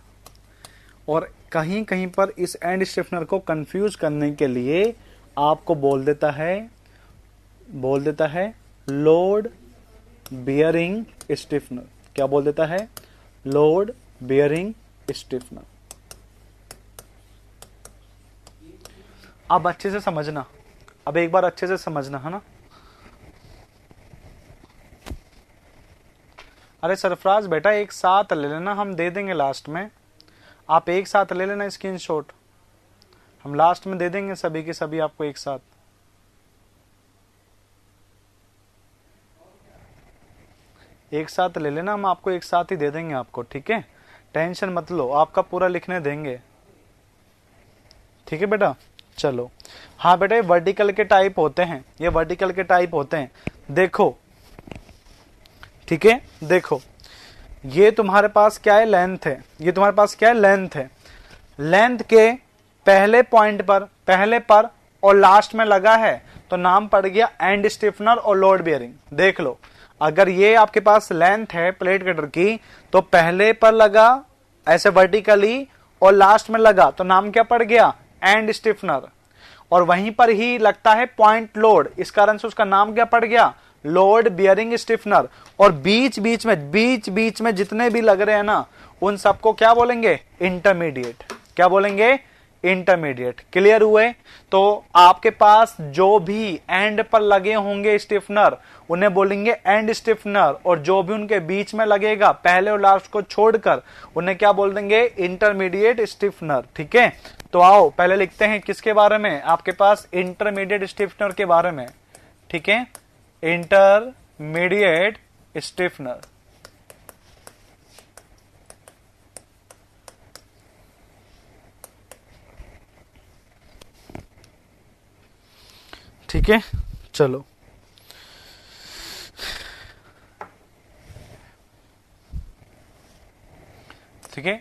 और कहीं कहीं पर इस एंड स्टिफनर को कंफ्यूज करने के लिए आपको बोल देता है लोड बियरिंग स्टिफनर। क्या बोल देता है? Load bearing stiffener. अब अच्छे से समझना, अब एक बार अच्छे से समझना, है ना? अरे सरफराज बेटा एक साथ ले लेना, हम दे देंगे लास्ट में। आप एक साथ ले लेना स्क्रीनशॉट, हम लास्ट में दे देंगे सभी के सभी आपको एक साथ। एक साथ ले लेना, हम आपको एक साथ ही दे देंगे आपको, ठीक है? टेंशन मत लो, आपका पूरा लिखने देंगे, ठीक है बेटा? चलो, हाँ बेटा, ये वर्टिकल के टाइप होते हैं, ये वर्टिकल के टाइप होते हैं। देखो, ठीक है, देखो, ये तुम्हारे पास क्या है? लेंथ है। ये तुम्हारे पास क्या है? लेंथ है। लेंथ के पहले पॉइंट पर, पहले पर और लास्ट में लगा है तो नाम पड़ गया एंड स्टिफनर और लोड बियरिंग। देख लो, अगर ये आपके पास लेंथ है प्लेट कटर की, तो पहले पर लगा ऐसे वर्टिकली और लास्ट में लगा तो नाम क्या पड़ गया? And stiffener. और वहीं पर ही लगता है पॉइंट लोड, इस कारण से उसका नाम क्या पड़ गया? Load bearing stiffener. और बीच बीच में जितने भी लग रहे हैं ना, उन सबको क्या बोलेंगे? इंटरमीडिएट। क्या बोलेंगे? इंटरमीडिएट। क्लियर हुए? तो आपके पास जो भी एंड पर लगे होंगे स्टिफनर, उन्हें बोलेंगे एंड स्टिफनर, और जो भी उनके बीच में लगेगा पहले और लास्ट को छोड़कर, उन्हें क्या बोल देंगे? Intermediate stiffener. ठीक है, तो आओ पहले लिखते हैं किसके बारे में? आपके पास इंटरमीडिएट स्टिफनर के बारे में। ठीक है, इंटरमीडिएट स्टिफनर। ठीक है, चलो, ठीक है।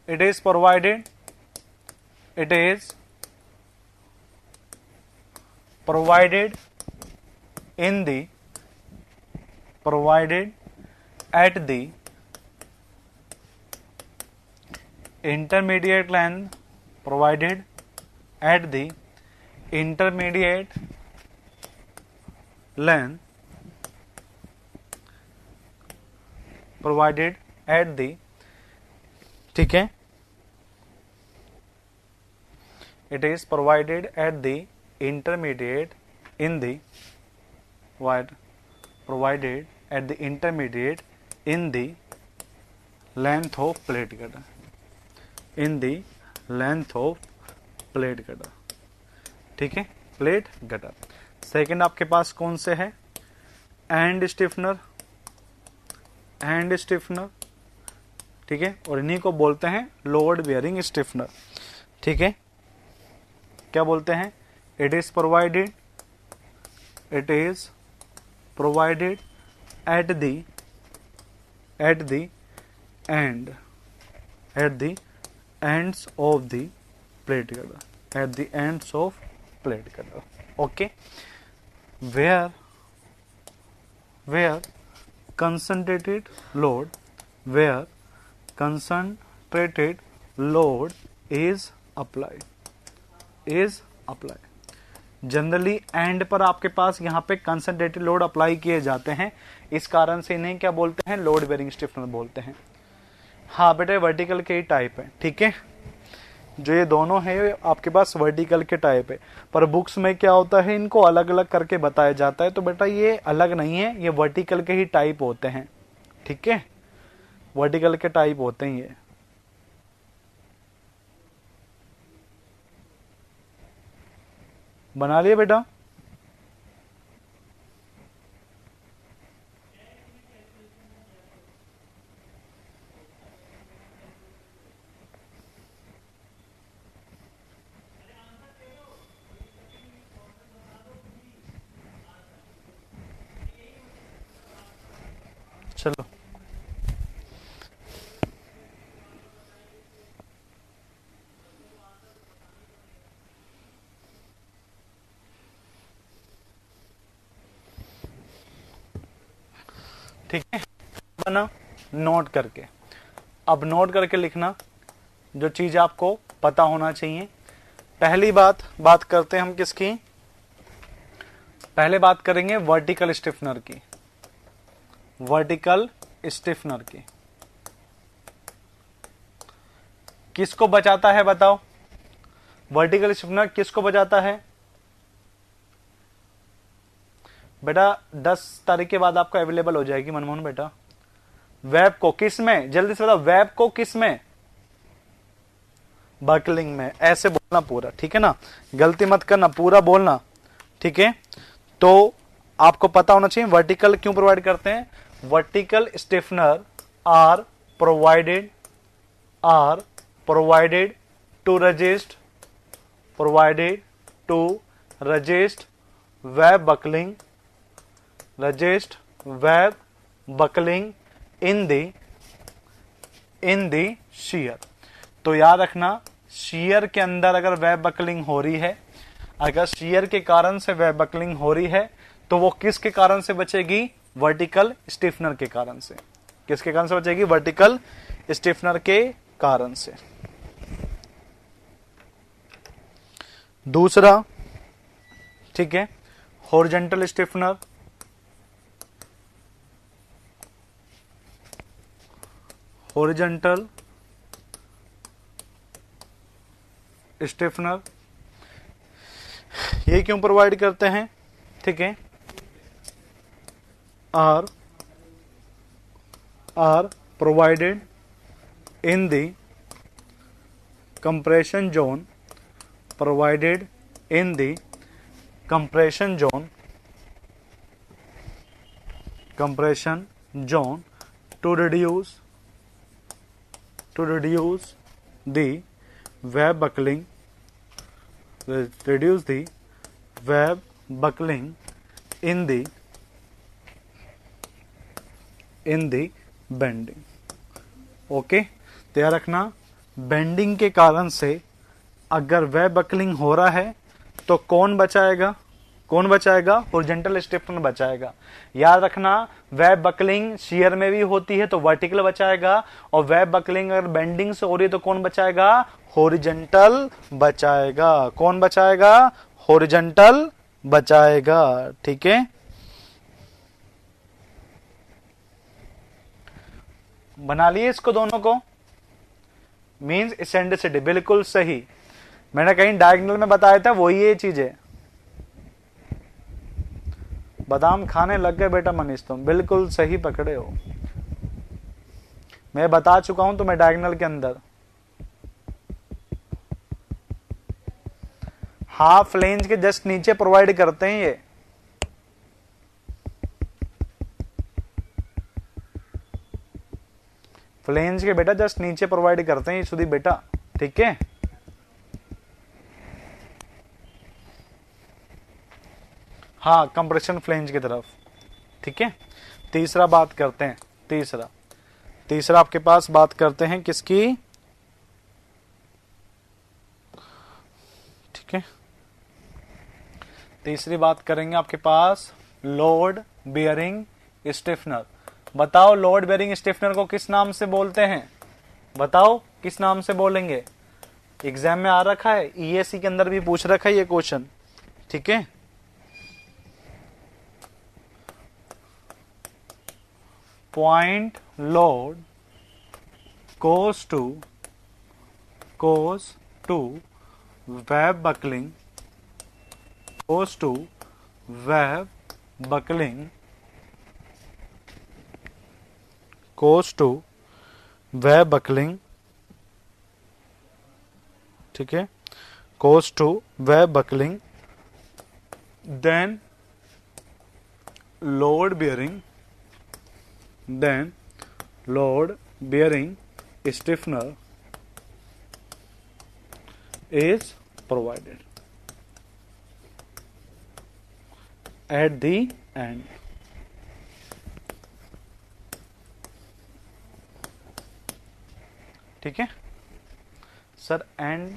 It is provided in the provided at the intermediate length, provided at the intermediate length, provided at the, ठीक है, it is provided at the intermediate in the what provided at the intermediate in the length of plate cutter, in the length of plate cutter। ठीक है, प्लेट कटर। सेकंड आपके पास कौन से है? And stiffener, and stiffener. ठीक है, और इन्हीं को बोलते हैं लोड बियरिंग स्टिफनर। ठीक है, क्या बोलते हैं? It is provided at the ends of the plate cutter, at the ends of plate cutter, okay, where concentrated load is applied। Generally and पर आपके पास यहाँ पे कंसंट्रेटेड लोड अप्लाई किए जाते हैं, इस कारण से इन्हें क्या बोलते हैं? लोड बेरिंग स्टिफनर बोलते हैं। हाँ बेटे, वर्टिकल के ही टाइप है। ठीक है, जो ये दोनों है आपके पास वर्टिकल के टाइप है, पर बुक्स में क्या होता है, इनको अलग अलग करके बताया जाता है। तो बेटा ये अलग नहीं है, ये वर्टिकल के ही टाइप होते हैं। ठीक है, वर्टिकल के टाइप होते हैं ये। बना लिया बेटा? चलो, ठीक है, बना नोट करके। अब नोट करके लिखना जो चीज आपको पता होना चाहिए। पहली बात करते हैं हम किसकी, पहले बात करेंगे वर्टिकल स्टिफनर की। वर्टिकल स्टिफनर की किसको बचाता है बताओ, वर्टिकल स्टिफनर किसको बचाता है बेटा? 10 तारीख के बाद आपको अवेलेबल हो जाएगी मनमोहन बेटा। वेब को किस में, जल्दी से बताओ, वेब को किस में? बकलिंग में। ऐसे बोलना पूरा, ठीक है ना, गलती मत करना, पूरा बोलना, ठीक है। तो आपको पता होना चाहिए वर्टिकल क्यों प्रोवाइड करते हैं। Vertical stiffener are provided to resist web buckling in the shear। तो याद रखना, shear के अंदर अगर वेब बकलिंग हो रही है, अगर shear के कारण से वेब बकलिंग हो रही है, तो वो किसके कारण से बचेगी? वर्टिकल स्टिफनर के कारण से। किसके कारण से बचेगी? वर्टिकल स्टिफनर के कारण से। दूसरा, ठीक है, हॉरिजॉन्टल स्टिफनर। हॉरिजॉन्टल स्टिफनर ये क्यों प्रोवाइड करते हैं? ठीक है, are provided in the compression zone, provided in the compression zone to reduce the web buckling, in the bending। Okay, तो याद रखना, बेंडिंग के कारण से अगर वेब बकलिंग हो रहा है तो कौन बचाएगा? हॉरिजॉन्टल स्टिफनर बचाएगा। याद रखना, वेब बकलिंग शियर में भी होती है तो वर्टिकल बचाएगा, और वेब बकलिंग अगर बेंडिंग से हो रही है तो कौन बचाएगा? हॉरिजॉन्टल बचाएगा। कौन बचाएगा? हॉरिजॉन्टल बचाएगा। ठीक है, बना लिए इसको दोनों को। मीन्स इसेंट्रिसिटी बिल्कुल सही, मैंने कहीं डायगोनल में बताया था, वही ये चीज है। बादाम खाने लग गए बेटा मनीष, तुम बिल्कुल सही पकड़े हो। मैं बता चुका हूं तुम्हें डायगोनल के अंदर। हाफ फ्लेंज के जस्ट नीचे प्रोवाइड करते हैं ये। फ्लेंज के बेटा जस्ट नीचे प्रोवाइड करते हैं ये सुधी बेटा। ठीक है, हाँ, कंप्रेशन फ्लेंज की तरफ। ठीक है, तीसरा बात करते हैं। तीसरा आपके पास बात करते हैं किसकी? ठीक है, तीसरी बात करेंगे आपके पास लोड बियरिंग स्टिफनर। बताओ लोड बेरिंग स्टिफनर को किस नाम से बोलते हैं? बताओ किस नाम से बोलेंगे? एग्जाम में आ रखा है, ईएससी के अंदर भी पूछ रखा है ये क्वेश्चन। ठीक है, point load causes to web buckling, ठीक है, causes to web buckling, then load bearing stiffener is provided at the end। ठीक है सर, एंड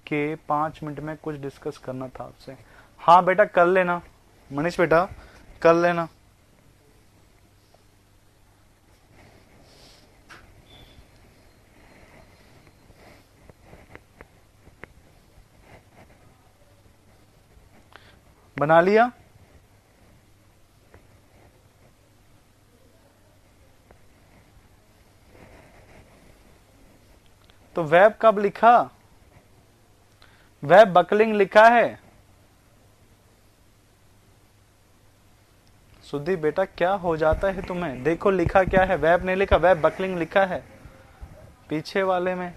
के 5 मिनट में कुछ डिस्कस करना था आपसे। हाँ बेटा कर लेना, मनीष बेटा कर लेना। बना लिया? तो वेब कब लिखा? वेब बकलिंग लिखा है। सुधीर बेटा क्या हो जाता है तुम्हें? देखो लिखा क्या है, वेब नहीं लिखा, वेब बकलिंग लिखा है पीछे वाले में।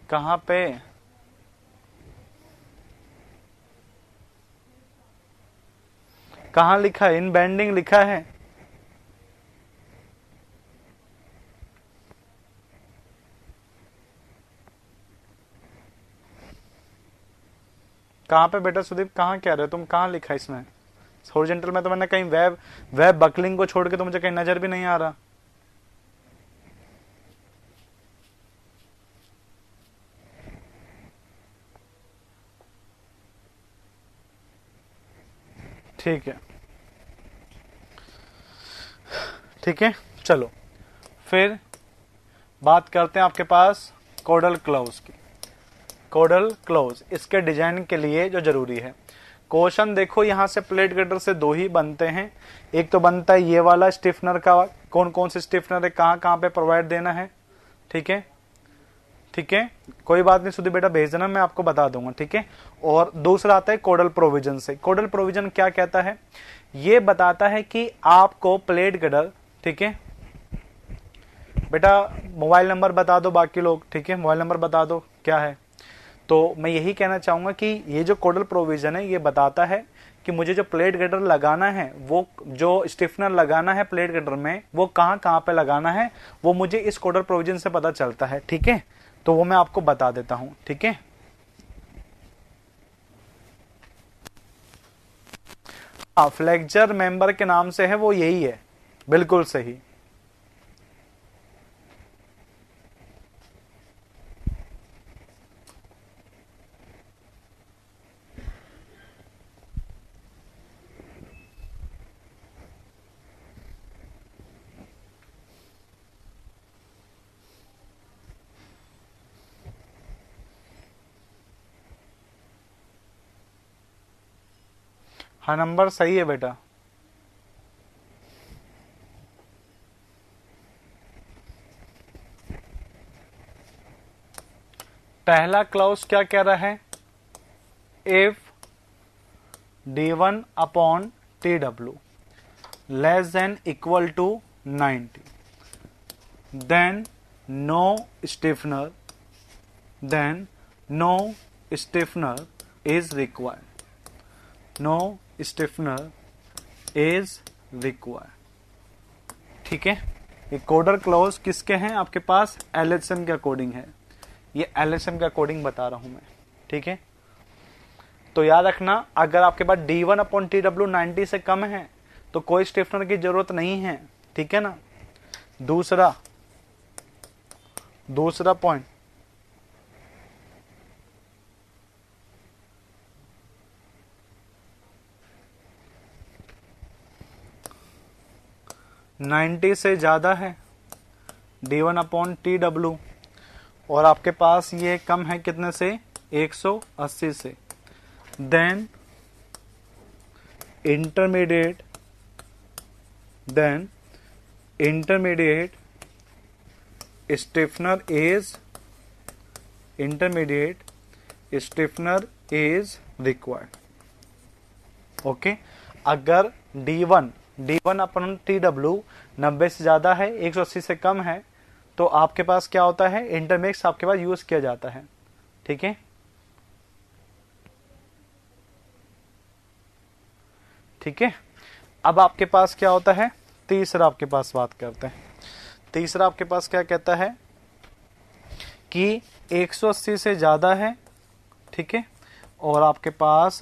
कहां पे? कहां लिखा है? इन बैंडिंग लिखा है। कहां पे बेटा सुदीप, कहां कह रहे हो तुम? कहां लिखा है इसमें? हॉरिजॉन्टल में तो मैंने कहीं वेब वेब बकलिंग को छोड़ के तो मुझे कहीं नजर भी नहीं आ रहा। ठीक है, ठीक है, चलो फिर बात करते हैं आपके पास कोडल क्लोज की। कोडल क्लोज इसके डिजाइन के लिए जो जरूरी है, क्वेश्चन देखो यहां से प्लेट कटर से दो ही बनते हैं। एक तो बनता है ये वाला स्टिफनर का, कौन कौन से स्टिफनर है, कहां कहां पे प्रोवाइड देना है। ठीक है, ठीक है, कोई बात नहीं सुधीर बेटा भेज देना, मैं आपको बता दूंगा। ठीक है, और दूसरा आता है कोडल प्रोविजन से। कोडल प्रोविजन क्या कहता है? ये बताता है कि आपको प्लेट कटर, ठीक है बेटा, मोबाइल नंबर बता दो बाकी लोग। ठीक है, मोबाइल नंबर बता दो क्या है। तो मैं यही कहना चाहूंगा कि ये जो कोडल प्रोविजन है ये बताता है कि मुझे जो प्लेट कटर लगाना है, वो जो स्टिफनर लगाना है प्लेट कटर में, वो कहां कहां पे लगाना है, वो मुझे इस कोडल प्रोविजन से पता चलता है। ठीक है, तो वो मैं आपको बता देता हूं। ठीक है, फ्लेक्चर मेंबर के नाम से है, वो यही है, बिल्कुल सही। हाँ नंबर सही है बेटा। पहला क्लाउज क्या कह रहा है? If d1 upon tw less than equal to 90 then no stiffener then no stiffener is required, no stiffener is required। ठीक है, ये कोडर क्लॉज किसके हैं आपके पास? एलएचएम के अकॉर्डिंग है, ये एलएचएम के अकॉर्डिंग बता रहा हूं मैं। ठीक है, तो याद रखना अगर आपके पास d1 अपॉन tw 90 से कम है तो कोई स्टिफनर की जरूरत नहीं है। ठीक है ना। दूसरा पॉइंट, नाइन्टी से ज्यादा है d1 अपॉन tw और आपके पास ये कम है कितने से? 180 से, then intermediate stiffener is required. Okay, अगर d1 अपन tw 90 से ज्यादा है, 180 से कम है, तो आपके पास क्या होता है? इंटरमिक्स आपके पास यूज किया जाता है। ठीक है, ठीक है। अब आपके पास क्या होता है? तीसरा आपके पास बात करते हैं। तीसरा आपके पास क्या कहता है कि 180 से ज्यादा है, ठीक है, और आपके पास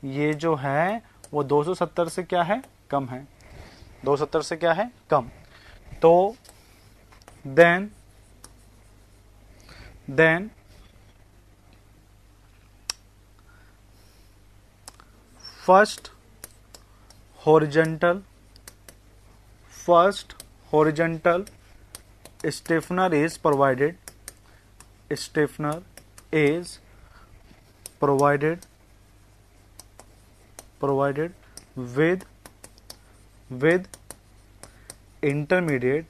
ये जो है वो 270 से क्या है? कम है। 270 से क्या है? कम। तो then first horizontal first horizontal stiffener is provided with intermediate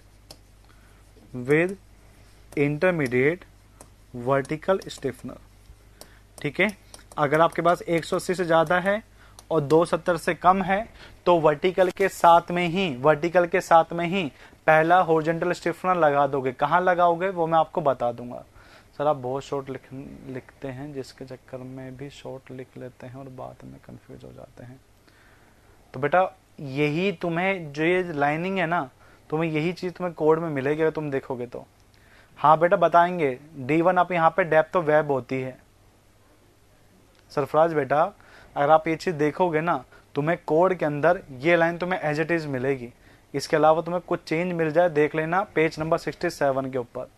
vertical stiffener. ठीक है, अगर आपके पास 180 से ज्यादा है और 270 से कम है तो वर्टिकल के साथ में ही पहला हॉरिजॉन्टल स्टिफनर लगा दोगे। कहां लगाओगे वो मैं आपको बता दूंगा। सर आप बहुत शॉर्ट लिखते हैं, जिसके चक्कर में भी शॉर्ट लिख लेते हैं और बाद में कंफ्यूज हो जाते हैं। तो बेटा यही तुम्हें जो ये लाइनिंग है ना, तुम्हें यही चीज तुम्हें कोड में मिलेगी अगर तुम देखोगे तो। हाँ बेटा बताएंगे, D1 आप यहाँ पे डेप्थ ऑफ वेब होती है। सरफराज बेटा अगर आप ये चीज देखोगे ना, तुम्हें कोड के अंदर ये लाइन तुम्हें एज इट इज मिलेगी। इसके अलावा तुम्हें कुछ चेंज मिल जाए देख लेना पेज नंबर 67 के ऊपर।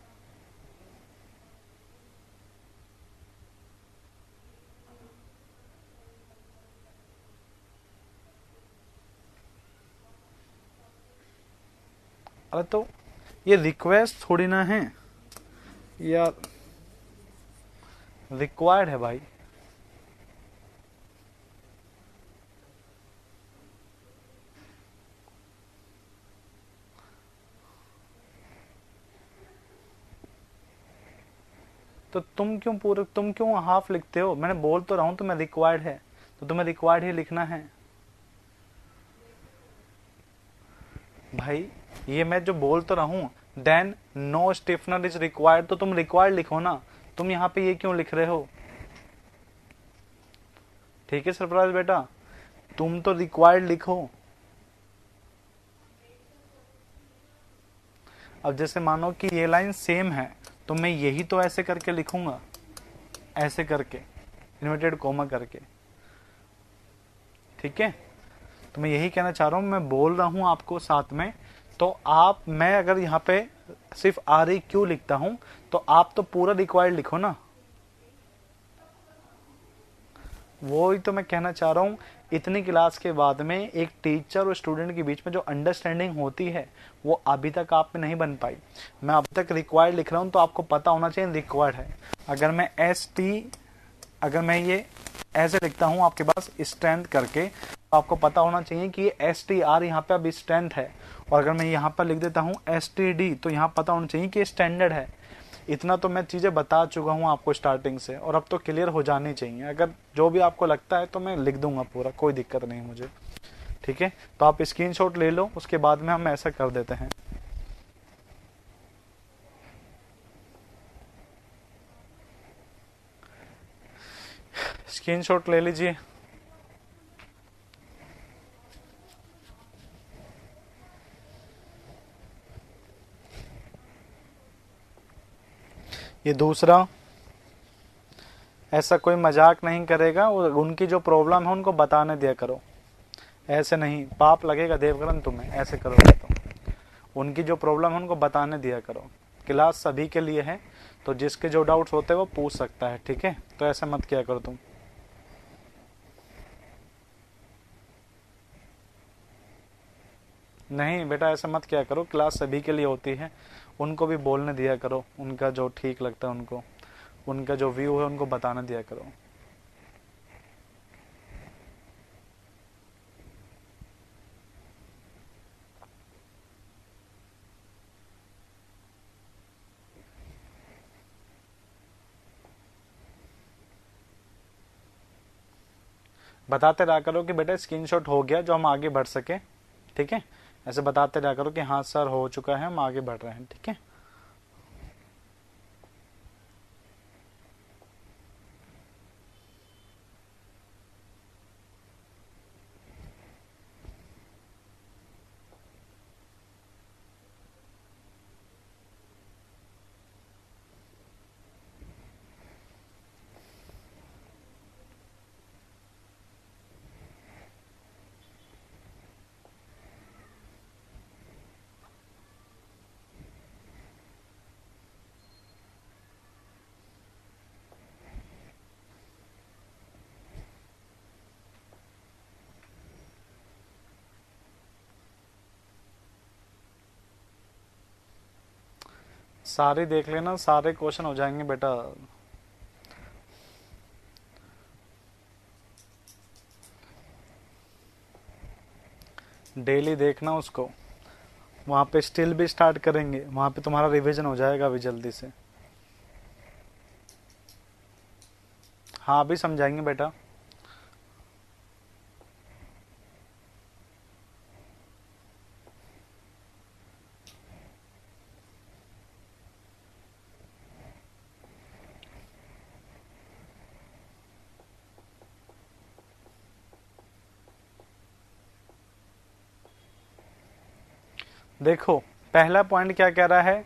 अरे तो ये रिक्वेस्ट थोड़ी ना है यार, रिक्वायर्ड है भाई। तो तुम क्यों हाफ लिखते हो? मैंने बोल तो रहा हूं तुम्हें रिक्वायर्ड है, तो तुम्हें रिक्वायर्ड ही लिखना है भाई। ये मैं जो बोल तो रहा हूं, then no stiffener is required, तो तुम रिक्वायर्ड लिखो ना। तुम यहाँ पे ये क्यों लिख रहे हो? ठीक है सरफराज बेटा, तुम तो रिक्वायर्ड लिखो। अब जैसे मानो कि ये लाइन सेम है तो मैं यही तो ऐसे करके लिखूंगा, ऐसे करके इन्वर्टेड कोमा करके। ठीक है, तो मैं यही कहना चाह रहा हूं, मैं बोल रहा हूं आपको साथ में। तो मैं अगर यहाँ पे सिर्फ REQ लिखता हूं तो आप तो पूरा रिक्वायर्ड लिखो ना। वो ही तो मैं कहना चाह रहा हूं, इतनी क्लास के बाद में एक टीचर और स्टूडेंट के बीच में जो अंडरस्टैंडिंग होती है वो अभी तक आप में नहीं बन पाई। मैं अब तक रिक्वायर्ड लिख रहा हूं तो आपको पता होना चाहिए रिक्वायर्ड है। अगर मैं ये ऐसे लिखता हूं आपके पास स्ट्रेंथ करके, तो आपको पता होना चाहिए कि ये STR यहाँ पे अब स्ट्रेंथ है। और अगर मैं यहाँ पर लिख देता हूँ STD तो यहाँ पता होना चाहिए कि स्टैंडर्ड है। इतना तो मैं चीजें बता चुका हूँ आपको स्टार्टिंग से, और अब तो क्लियर हो जानी चाहिए। अगर जो भी आपको लगता है तो मैं लिख दूंगा पूरा, कोई दिक्कत नहीं मुझे। ठीक है, तो आप स्क्रीनशॉट ले लो, उसके बाद में हम ऐसा कर देते हैं। स्क्रीनशॉट ले लीजिए। ये दूसरा, ऐसा कोई मजाक नहीं करेगा, उनकी जो प्रॉब्लम है उनको बताने दिया करो। ऐसे नहीं, पाप लगेगा देवकरण तुम्हें ऐसे करोगे तो। उनकी जो प्रॉब्लम है उनको बताने दिया करो। क्लास सभी के लिए है, तो जिसके जो डाउट्स होते हैं वो पूछ सकता है। ठीक है, तो ऐसा मत किया करो तुम। नहीं बेटा ऐसा मत किया करो, क्लास सभी के लिए होती है। उनको भी बोलने दिया करो, उनका जो ठीक लगता है उनको, उनका जो व्यू है उनको बताने दिया करो। बताते रहा करो कि बेटा स्क्रीनशॉट हो गया, जो हम आगे बढ़ सके। ठीक है, ऐसे बताते रहा करो कि हाँ सर हो चुका है, हम आगे बढ़ रहे हैं। ठीक है, सारे देख लेना, सारे क्वेश्चन हो जाएंगे बेटा। डेली देखना उसको, वहां पे स्टिल भी स्टार्ट करेंगे, वहां पे तुम्हारा रिवीजन हो जाएगा अभी जल्दी से। हाँ अभी समझाएंगे बेटा। देखो पहला पॉइंट क्या कह रहा है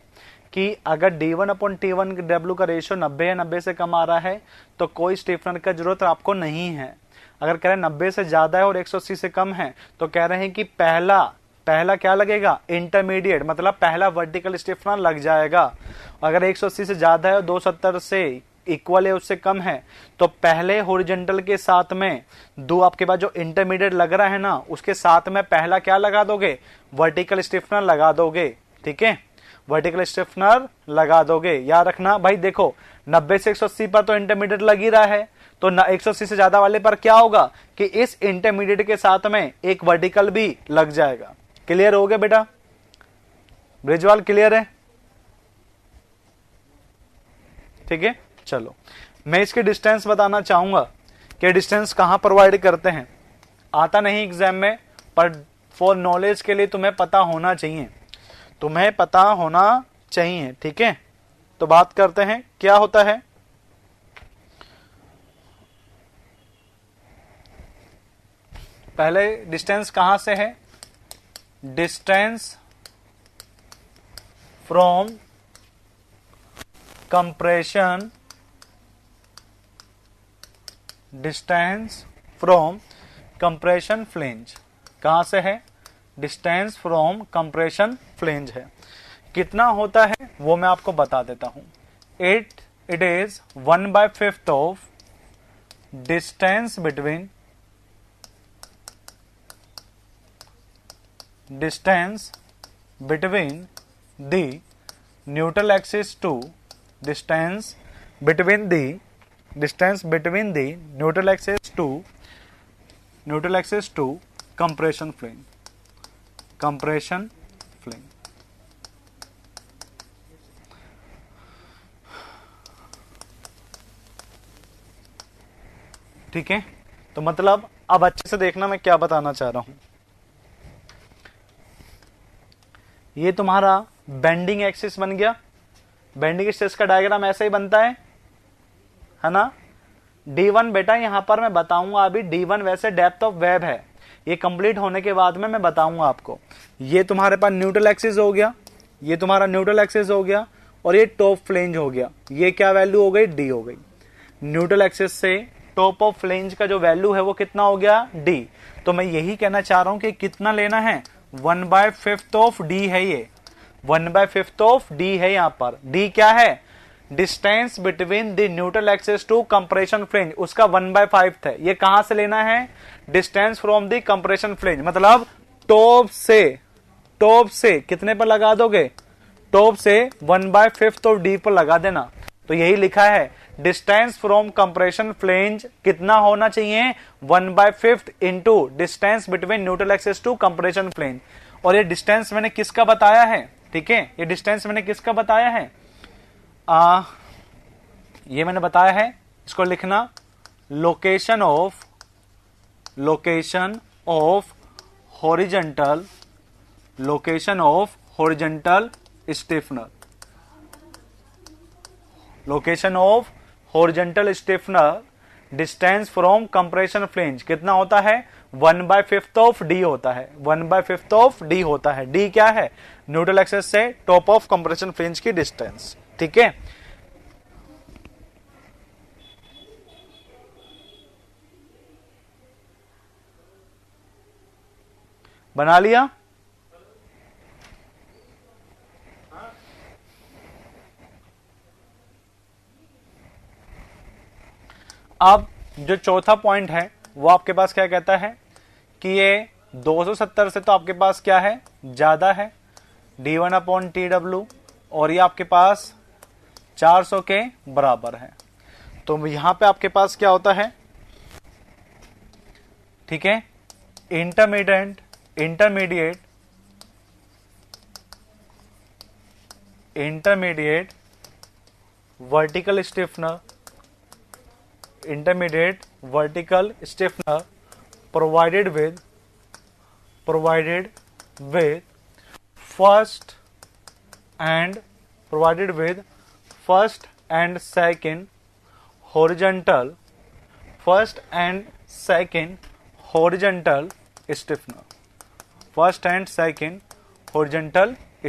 कि अगर d1/t1 का रेशियो 90 या 90 से कम आ रहा है तो कोई स्टीफनर का जरूरत आपको नहीं है। अगर कह रहे हैं 90 से ज्यादा है और 180 से कम है तो कह रहे हैं कि पहला क्या लगेगा, इंटरमीडिएट, मतलब पहला वर्टिकल स्टीफनर लग जाएगा। अगर 180 से ज्यादा है और 270 से इक्वल है उससे कम है तो पहले हॉरिजॉन्टल के साथ में दो आपके पास जो इंटरमीडिएट लग रहा है ना उसके साथ में पहला क्या लगा दोगे, वर्टिकल स्टीफनर लगा दोगे। ठीक है, वर्टिकल स्टीफनर लगा दोगे। याद रखना भाई, देखो 90 से 180 पर तो इंटरमीडिएट लग ही रहा है, तो 180 से ज्यादा वाले पर क्या होगा कि इस इंटरमीडिएट के साथ में एक वर्टिकल भी लग जाएगा। क्लियर हो गया बेटा? ब्रिजवाल क्लियर है? ठीक है, चलो मैं इसके डिस्टेंस बताना चाहूंगा कि डिस्टेंस कहां प्रोवाइड करते हैं। आता नहीं एग्जाम में, पर फॉर नॉलेज के लिए तुम्हें पता होना चाहिए, तुम्हें पता होना चाहिए। ठीक है, तो बात करते हैं क्या होता है। पहले डिस्टेंस कहां से है, distance from compression, distance from compression flange. कहां से है, डिस्टेंस फ्रॉम कंप्रेशन फ्लेंज है। कितना होता है वो मैं आपको बता देता हूं। It is 1/5 of distance between the neutral axis to distance between the neutral axis to compression plane। ठीक है, तो मतलब अब अच्छे से देखना मैं क्या बताना चाह रहा हूं। ये तुम्हारा बेंडिंग एक्सिस बन गया। बेंडिंग एक्सिस का डायग्राम ऐसे ही बनता है ना। D1 बेटा यहां पर मैं बताऊंगा अभी, D1 वैसे डेप्थ ऑफ वेब है, ये कंप्लीट होने के बाद में मैं बताऊंगा आपको। ये तुम्हारे पास न्यूट्रल एक्सिस हो गया, ये तुम्हारा न्यूट्रल एक्सिस हो गया, और ये टॉप फ्लेंज हो गया। ये क्या वैल्यू हो गई, D हो गई। न्यूट्रल एक्सिस से टॉप ऑफ फ्लेंज का जो वैल्यू है वो कितना हो गया, D। तो मैं यही कहना चाह रहा हूं कि कितना लेना है, 1/5 ऑफ D है। ये 1/5 ऑफ D है। यहां पर D क्या है, distance between the neutral axis to compression flange, उसका 1/5 है। ये कहां से लेना है, distance from the compression flange, मतलब टॉप से कितने पर लगा दोगे, टॉप से 1/5 ऑफ D पर लगा देना। तो यही लिखा है, डिस्टेंस फ्रॉम कंप्रेशन फ्लेंज कितना होना चाहिए, 1/5 into distance between neutral axis to compression flange. और ये डिस्टेंस मैंने किसका बताया है, ठीक है, ये डिस्टेंस मैंने किसका बताया है, ये मैंने बताया है, इसको लिखना, location of horizontal stiffener, location of horizontal stiffener, distance from compression flange कितना होता है, 1/5 ऑफ D होता है, 1/5 ऑफ D होता है। D क्या है, न्यूट्रल एक्सिस से टॉप ऑफ कंप्रेशन फ्लेंज की डिस्टेंस। ठीक है, बना लिया। अब जो चौथा पॉइंट है वो आपके पास क्या कहता है कि ये 270 से तो आपके पास क्या है, ज्यादा है, D1/TW और ये आपके पास 400 के बराबर है। तो यहां पे आपके पास क्या होता है, ठीक है, intermediate vertical stiffener provided with first and second horizontal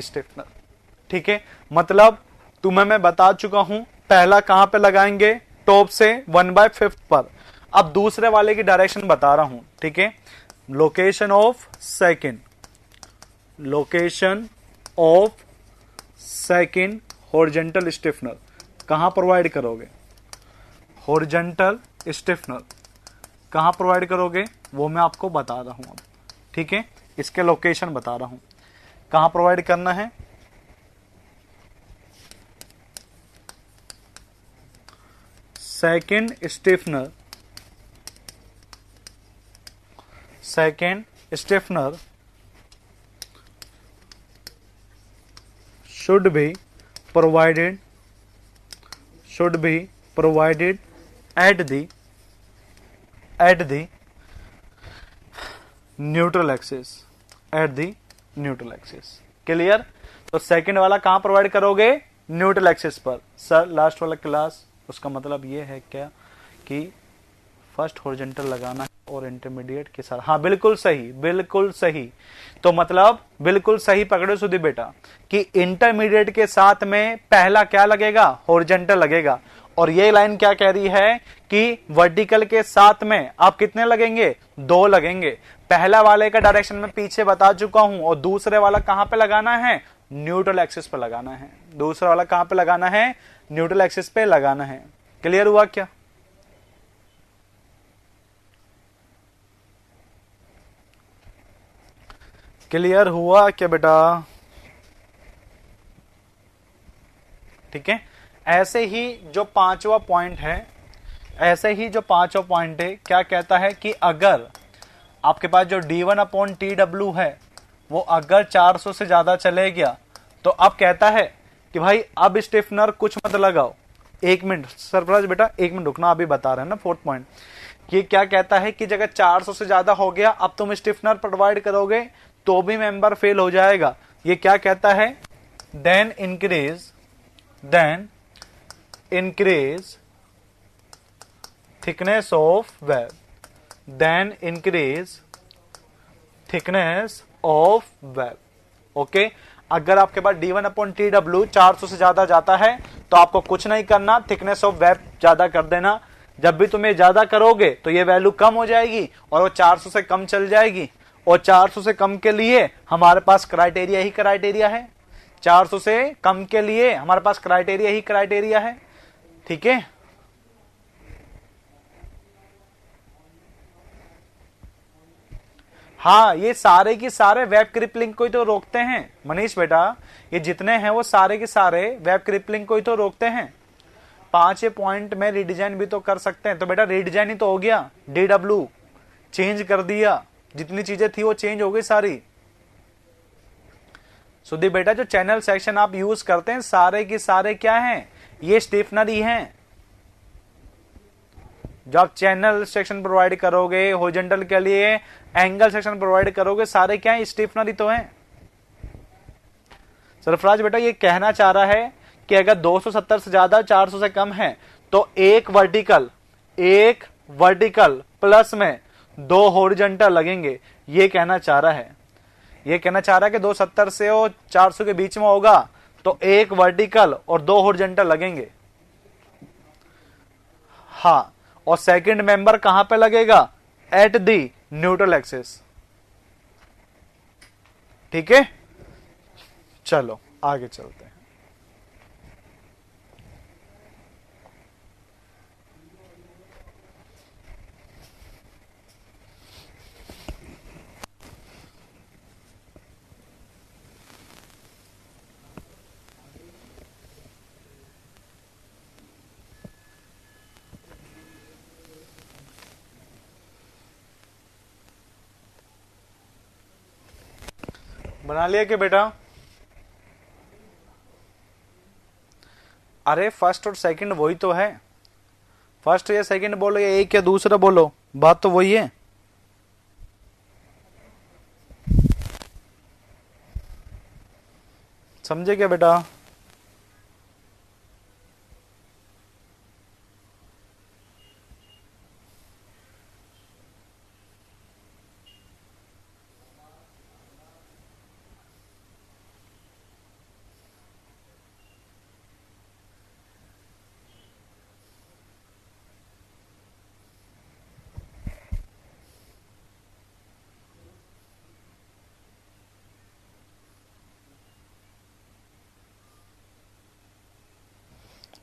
stiffener, ठीक है। मतलब तुम्हें मैं बता चुका हूं, पहला कहां पे लगाएंगे, टॉप से 1/5 पर। अब दूसरे वाले की डायरेक्शन बता रहा हूं, ठीक है। Location of second horizontal stiffener कहां प्रोवाइड करोगे, हॉरिजॉन्टल स्टिफनर कहां प्रोवाइड करोगे वो मैं आपको बता रहा हूं अब, ठीक है। इसके लोकेशन बता रहा हूं कहां प्रोवाइड करना है। Second stiffener should be provided at the neutral axis, clear. तो सेकंड वाला कहां प्रोवाइड करोगे, न्यूट्रल एक्सिस पर। सर लास्ट वाला क्लास उसका मतलब ये है क्या कि फर्स्ट हॉरिजॉन्टल लगाना है और इंटरमीडिएट के साथ, हाँ बिल्कुल सही। तो मतलब बिल्कुल सही पकड़ो सुदीप बेटा कि इंटरमीडिएट के साथ में पहला क्या लगेगा, हॉरिजॉन्टल लगेगा। और ये लाइन क्या कह रही है कि वर्टिकल के साथ में आप कितने लगेंगे, 2 लगेंगे। पहला वाले का डायरेक्शन में पीछे बता चुका हूं, और दूसरे वाला कहां पे लगाना है, न्यूट्रल एक्सिस पे लगाना है। दूसरा वाला कहां पे लगाना है, न्यूट्रल एक्सिस पे लगाना है। क्लियर हुआ क्या। क्लियर हुआ क्या बेटा, ठीक है। ऐसे ही जो पांचवा पॉइंट है, क्या कहता है कि अगर आपके पास जो d1/tw है वो अगर 400 से ज्यादा चले गया, तो अब कहता है कि भाई अब स्टिफनर कुछ मत लगाओ। 1 मिनट सरफराज बेटा, 1 मिनट रुकना, अभी बता रहे हैं ना फोर्थ पॉइंट। ये क्या कहता है कि जगह 400 से ज्यादा हो गया, अब तुम स्टिफनर प्रोवाइड करोगे तो भी मेंबर फेल हो जाएगा। ये क्या कहता है, then increase thickness of web, okay. अगर आपके पास d1/tw 400 से ज्यादा जाता है तो आपको कुछ नहीं करना, थिकनेस ऑफ वेब ज्यादा कर देना। जब भी तुम ये ज्यादा करोगे तो ये वैल्यू कम हो जाएगी और वो 400 से कम चल जाएगी। और 400 से कम के लिए हमारे पास क्राइटेरिया है। 400 से कम के लिए हमारे पास क्राइटेरिया है, ठीक है। हाँ, ये सारे के सारे वेब क्रिपलिंग को ही तो रोकते हैं मनीष बेटा। ये जितने हैं वो सारे के सारे वेब क्रिपलिंग को ही तो रोकते हैं। 5 पॉइंट में रिडिजाइन भी तो कर सकते हैं। तो बेटा रिडिजाइन ही तो हो गया, DW चेंज कर दिया, जितनी चीजें थी वो चेंज हो गई सारी। सुदीप बेटा जो चैनल सेक्शन आप यूज करते हैं सारे के सारे क्या हैं, ये स्टिफनर ही हैं। जो आप चैनल सेक्शन प्रोवाइड करोगे, हॉरिजॉन्टल के लिए एंगल सेक्शन प्रोवाइड करोगे, सारे क्या है, स्टिफनर ही तो हैं। सरफराज बेटा ये कहना चाह रहा है कि अगर 270 से ज्यादा 400 से कम है तो एक वर्टिकल प्लस में 2 हॉरिजॉन्टल लगेंगे। ये कहना चाह रहा है कि 270 से और 400 के बीच में होगा तो एक वर्टिकल और 2 हॉरिजॉन्टल लगेंगे। हाँ, और सेकंड मेंबर कहां पे लगेगा, एट द न्यूट्रल एक्सिस, ठीक है। चलो आगे चलते हैं। बना लिया क्या बेटा? अरे फर्स्ट और सेकंड वही तो है, फर्स्ट या सेकंड बोलो या एक या दूसरा बोलो, बात तो वही है। समझे क्या बेटा?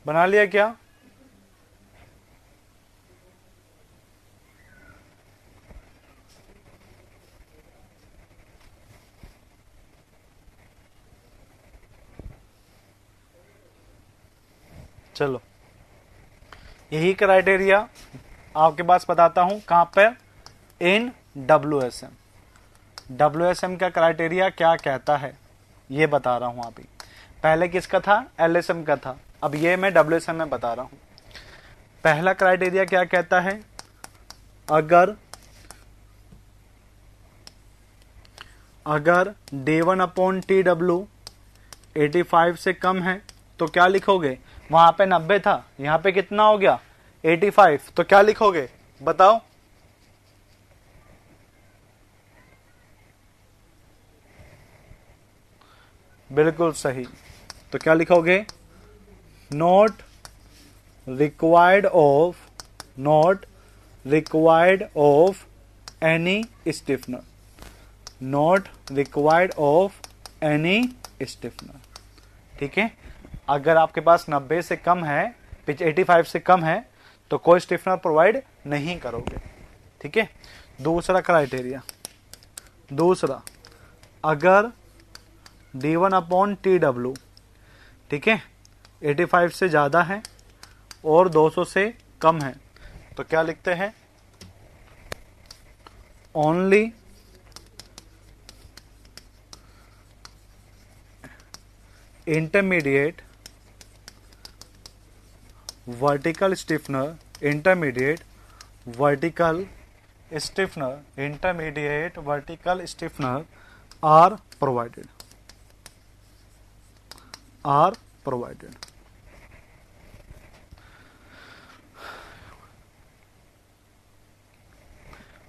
बना लिया क्या? चलो यही क्राइटेरिया आपके पास बताता हूं कहां पर, इन WSM। WSM का क्राइटेरिया क्या कहता है ये बता रहा हूं अभी। पहले किसका था? LSM का था, अब ये मैं WSM में बता रहा हूं। पहला क्राइटेरिया क्या कहता है? अगर D1/TW 85 से कम है तो क्या लिखोगे? वहां पे 90 था, यहां पे कितना हो गया? 85, तो क्या लिखोगे बताओ? बिल्कुल सही, तो क्या लिखोगे? Not required of any stiffener, not required of any stiffener. ठीक है, अगर आपके पास 90 से कम है, 85 से कम है, तो कोई स्टिफनर प्रोवाइड नहीं करोगे। ठीक है, दूसरा क्राइटेरिया, दूसरा, अगर D1/TW, ठीक है, 85 से ज्यादा है और 200 से कम है, तो क्या लिखते हैं? Only intermediate vertical stiffener, intermediate vertical stiffener are provided,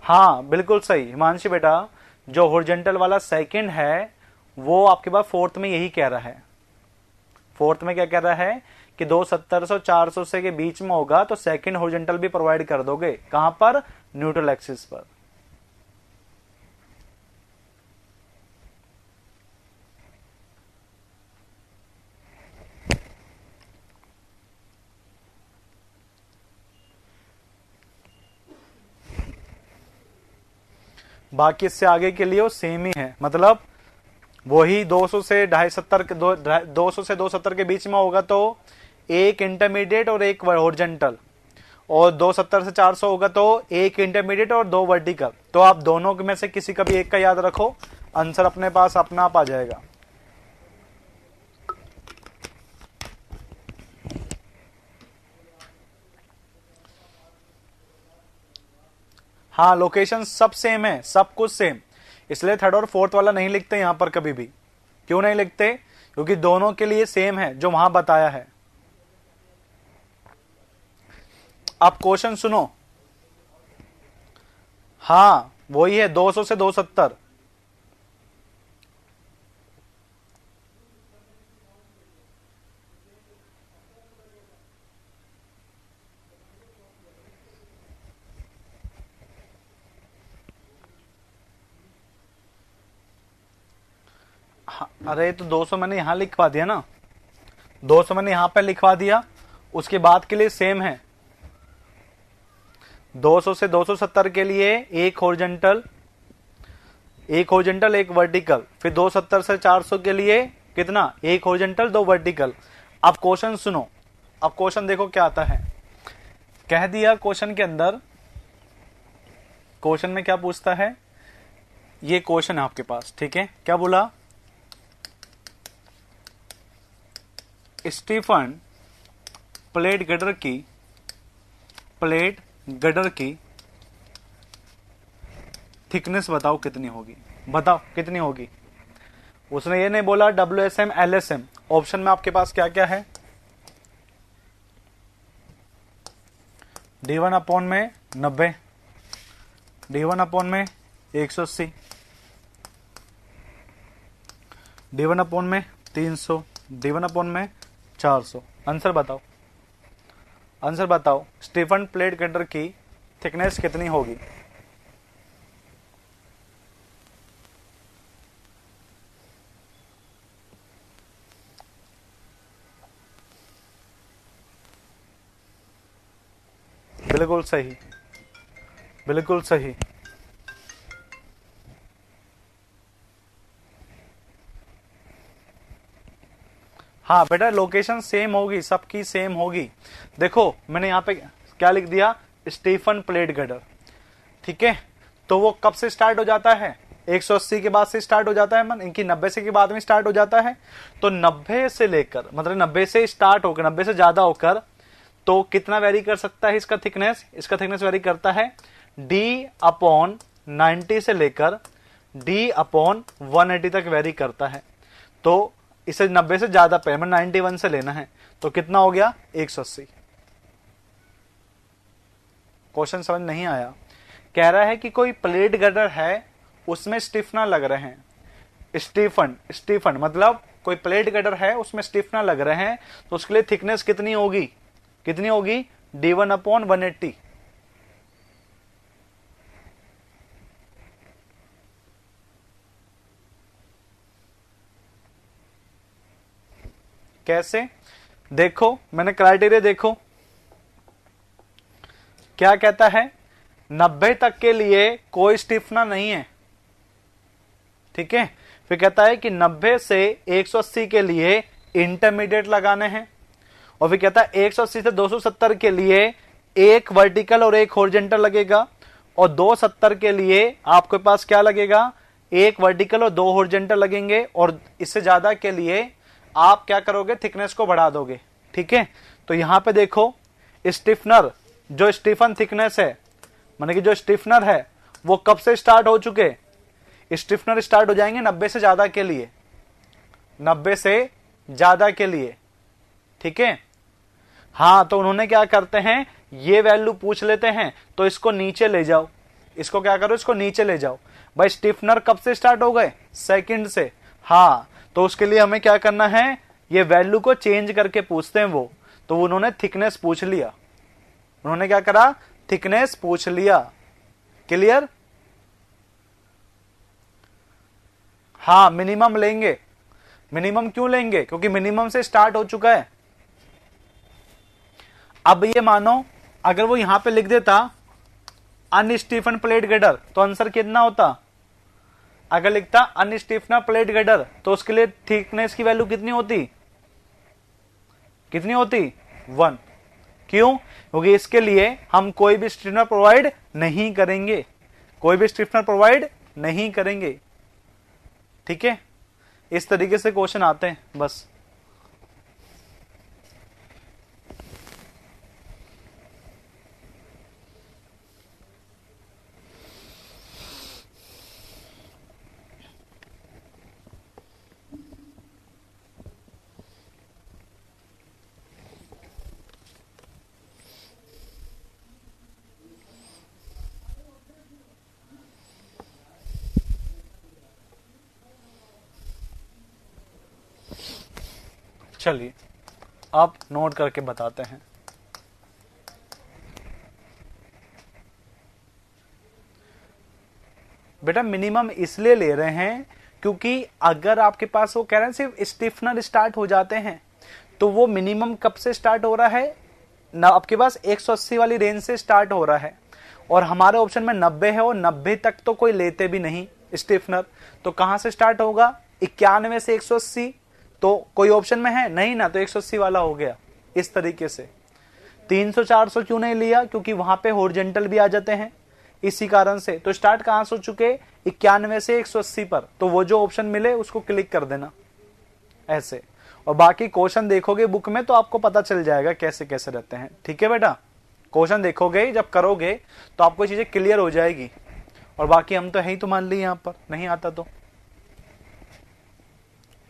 हाँ बिल्कुल सही हिमांशी बेटा, जो हॉरिजॉन्टल वाला सेकंड है वो आपके पास फोर्थ में यही कह रहा है। फोर्थ में क्या कह रहा है कि 270 400 से के बीच में होगा तो सेकंड हॉरिजॉन्टल भी प्रोवाइड कर दोगे। कहां पर? न्यूट्रल एक्सिस पर। बाकी इससे आगे के लिए वो सेम ही है, मतलब वही 200 से 250 से 270 के बीच में होगा तो एक इंटरमीडिएट और एक हॉरिजॉन्टल, और 270 से 400 होगा तो एक इंटरमीडिएट और 2 वर्टिकल। तो आप दोनों में से किसी का भी एक का याद रखो, आंसर अपने पास अपना आप आ जाएगा। हाँ, लोकेशन सब सेम है, सब कुछ सेम, इसलिए थर्ड और फोर्थ वाला नहीं लिखते यहां पर कभी भी। क्यों नहीं लिखते? क्योंकि दोनों के लिए सेम है जो वहां बताया है। आप क्वेश्चन सुनो, हाँ वही है 200 से 270। अरे तो 200 मैंने यहां लिखवा दिया ना, 200 मैंने यहां पर लिखवा दिया, उसके बाद के लिए सेम है। 200 से 270 के लिए एक हॉरिजॉन्टल एक वर्टिकल, फिर 270 से 400 के लिए कितना? एक हॉरिजॉन्टल 2 वर्टिकल। अब क्वेश्चन सुनो, अब क्वेश्चन देखो क्या आता है। कह दिया क्वेश्चन के अंदर, क्वेश्चन में क्या पूछता है, ये क्वेश्चन है आपके पास, ठीक है, क्या बोला? स्टीफन प्लेट गडर की थिकनेस बताओ कितनी होगी, बताओ कितनी होगी। उसने ये नहीं बोला WSM LSM। ऑप्शन में आपके पास क्या क्या है, D1 अपॉन में 90, D1 अपॉन में 180, D1 अपॉन में 300, D1 अपॉन में 400। आंसर बताओ, आंसर बताओ, स्टीफन प्लेट गडर की थिकनेस कितनी होगी। बिल्कुल सही, बिल्कुल सही। हाँ बेटा, लोकेशन सेम होगी, सबकी सेम होगी। देखो मैंने यहाँ पे क्या लिख दिया, स्टीफन प्लेट गडर, ठीक है। तो वो कब से स्टार्ट हो जाता है, 180 के बाद से स्टार्ट हो जाता है, मन इनकी 90 से के बाद में स्टार्ट हो जाता है। तो 90 से लेकर, मतलब 90 से स्टार्ट होकर 90 से ज्यादा होकर तो कितना वेरी कर सकता है इसका थिकनेस, इसका थिकनेस वेरी करता है D/90 से लेकर D/180 तक वेरी करता है। तो इसे 90 से ज्यादा पेमेंट 91 से लेना है, तो कितना हो गया 180। क्वेश्चन समझ नहीं आया। कह रहा है कि कोई प्लेट गडर है, उसमें स्टिफनर लग रहे हैं, स्टीफन मतलब कोई प्लेट गडर है उसमें स्टिफनर लग रहे हैं, तो उसके लिए थिकनेस कितनी होगी, कितनी होगी D1/180। कैसे, देखो मैंने क्राइटेरिया देखो क्या कहता है, 90 तक के लिए कोई स्टिफनर नहीं है, ठीक है। फिर कहता है कि 90 से 180 के लिए इंटरमीडिएट लगाने हैं, और फिर कहता है 180 से 270 के लिए एक वर्टिकल और एक हॉरिजॉन्टल लगेगा, और 270 के लिए आपके पास क्या लगेगा, एक वर्टिकल और 2 हॉरिजॉन्टल लगेंगे, और इससे ज्यादा के लिए आप क्या करोगे, थिकनेस को बढ़ा दोगे, ठीक है। तो यहां पे देखो स्टिफनर, जो स्टीफन थिकनेस है, माने कि जो स्टिफनर है वो कब से स्टार्ट हो चुके, स्टिफनर स्टार्ट हो जाएंगे 90 से ज्यादा के लिए, 90 से ज्यादा के लिए, ठीक है। हाँ, तो उन्होंने क्या करते हैं, ये वैल्यू पूछ लेते हैं, तो इसको नीचे ले जाओ, इसको क्या करो, इसको नीचे ले जाओ। भाई स्टिफनर कब से स्टार्ट हो गए, सेकंड से। हाँ, तो उसके लिए हमें क्या करना है, ये वैल्यू को चेंज करके पूछते हैं वो। तो उन्होंने थिकनेस पूछ लिया, उन्होंने क्या करा, थिकनेस पूछ लिया। क्लियर। हाँ, मिनिमम लेंगे। मिनिमम क्यों लेंगे, क्योंकि मिनिमम से स्टार्ट हो चुका है। अब ये मानो अगर वो यहां पे लिख देता अनस्टीफन प्लेट गडर, तो आंसर कितना होता, अगर लिखता अनस्टीफन प्लेट गडर तो उसके लिए थिकनेस की वैल्यू कितनी होती, कितनी होती 1। क्यों, क्योंकि इसके लिए हम कोई भी स्टिफनर प्रोवाइड नहीं करेंगे, कोई भी स्टिफनर प्रोवाइड नहीं करेंगे, ठीक है। इस तरीके से क्वेश्चन आते हैं बस। चलिए आप नोट करके बताते हैं। बेटा मिनिमम इसलिए ले रहे हैं क्योंकि अगर आपके पास वो कह रहे हैं सिर्फ स्टिफनर स्टार्ट हो जाते हैं, तो वो मिनिमम कब से स्टार्ट हो रहा है ना, आपके पास 180 वाली रेंज से स्टार्ट हो रहा है, और हमारे ऑप्शन में 90 है, और 90 तक तो कोई लेते भी नहीं स्टिफनर। तो कहां से स्टार्ट होगा, 91 से 180, तो कोई ऑप्शन में है नहीं ना, तो 180 वाला हो गया। इस तरीके से 300-400 क्यों नहीं लिया, क्योंकि वहां पे हॉरिजॉन्टल भी आ जाते हैं, इसी कारण से। तो स्टार्ट कहां से हो चुके, 91 से 180 पर, तो वो जो ऑप्शन मिले उसको क्लिक कर देना ऐसे। और बाकी क्वेश्चन देखोगे बुक में तो आपको पता चल जाएगा कैसे कैसे रहते हैं। ठीक है बेटा, क्वेश्चन देखोगे जब करोगे तो आपको चीजें क्लियर हो जाएगी। और बाकी हम तो है ही, तो मान ली, यहां पर नहीं आता तो।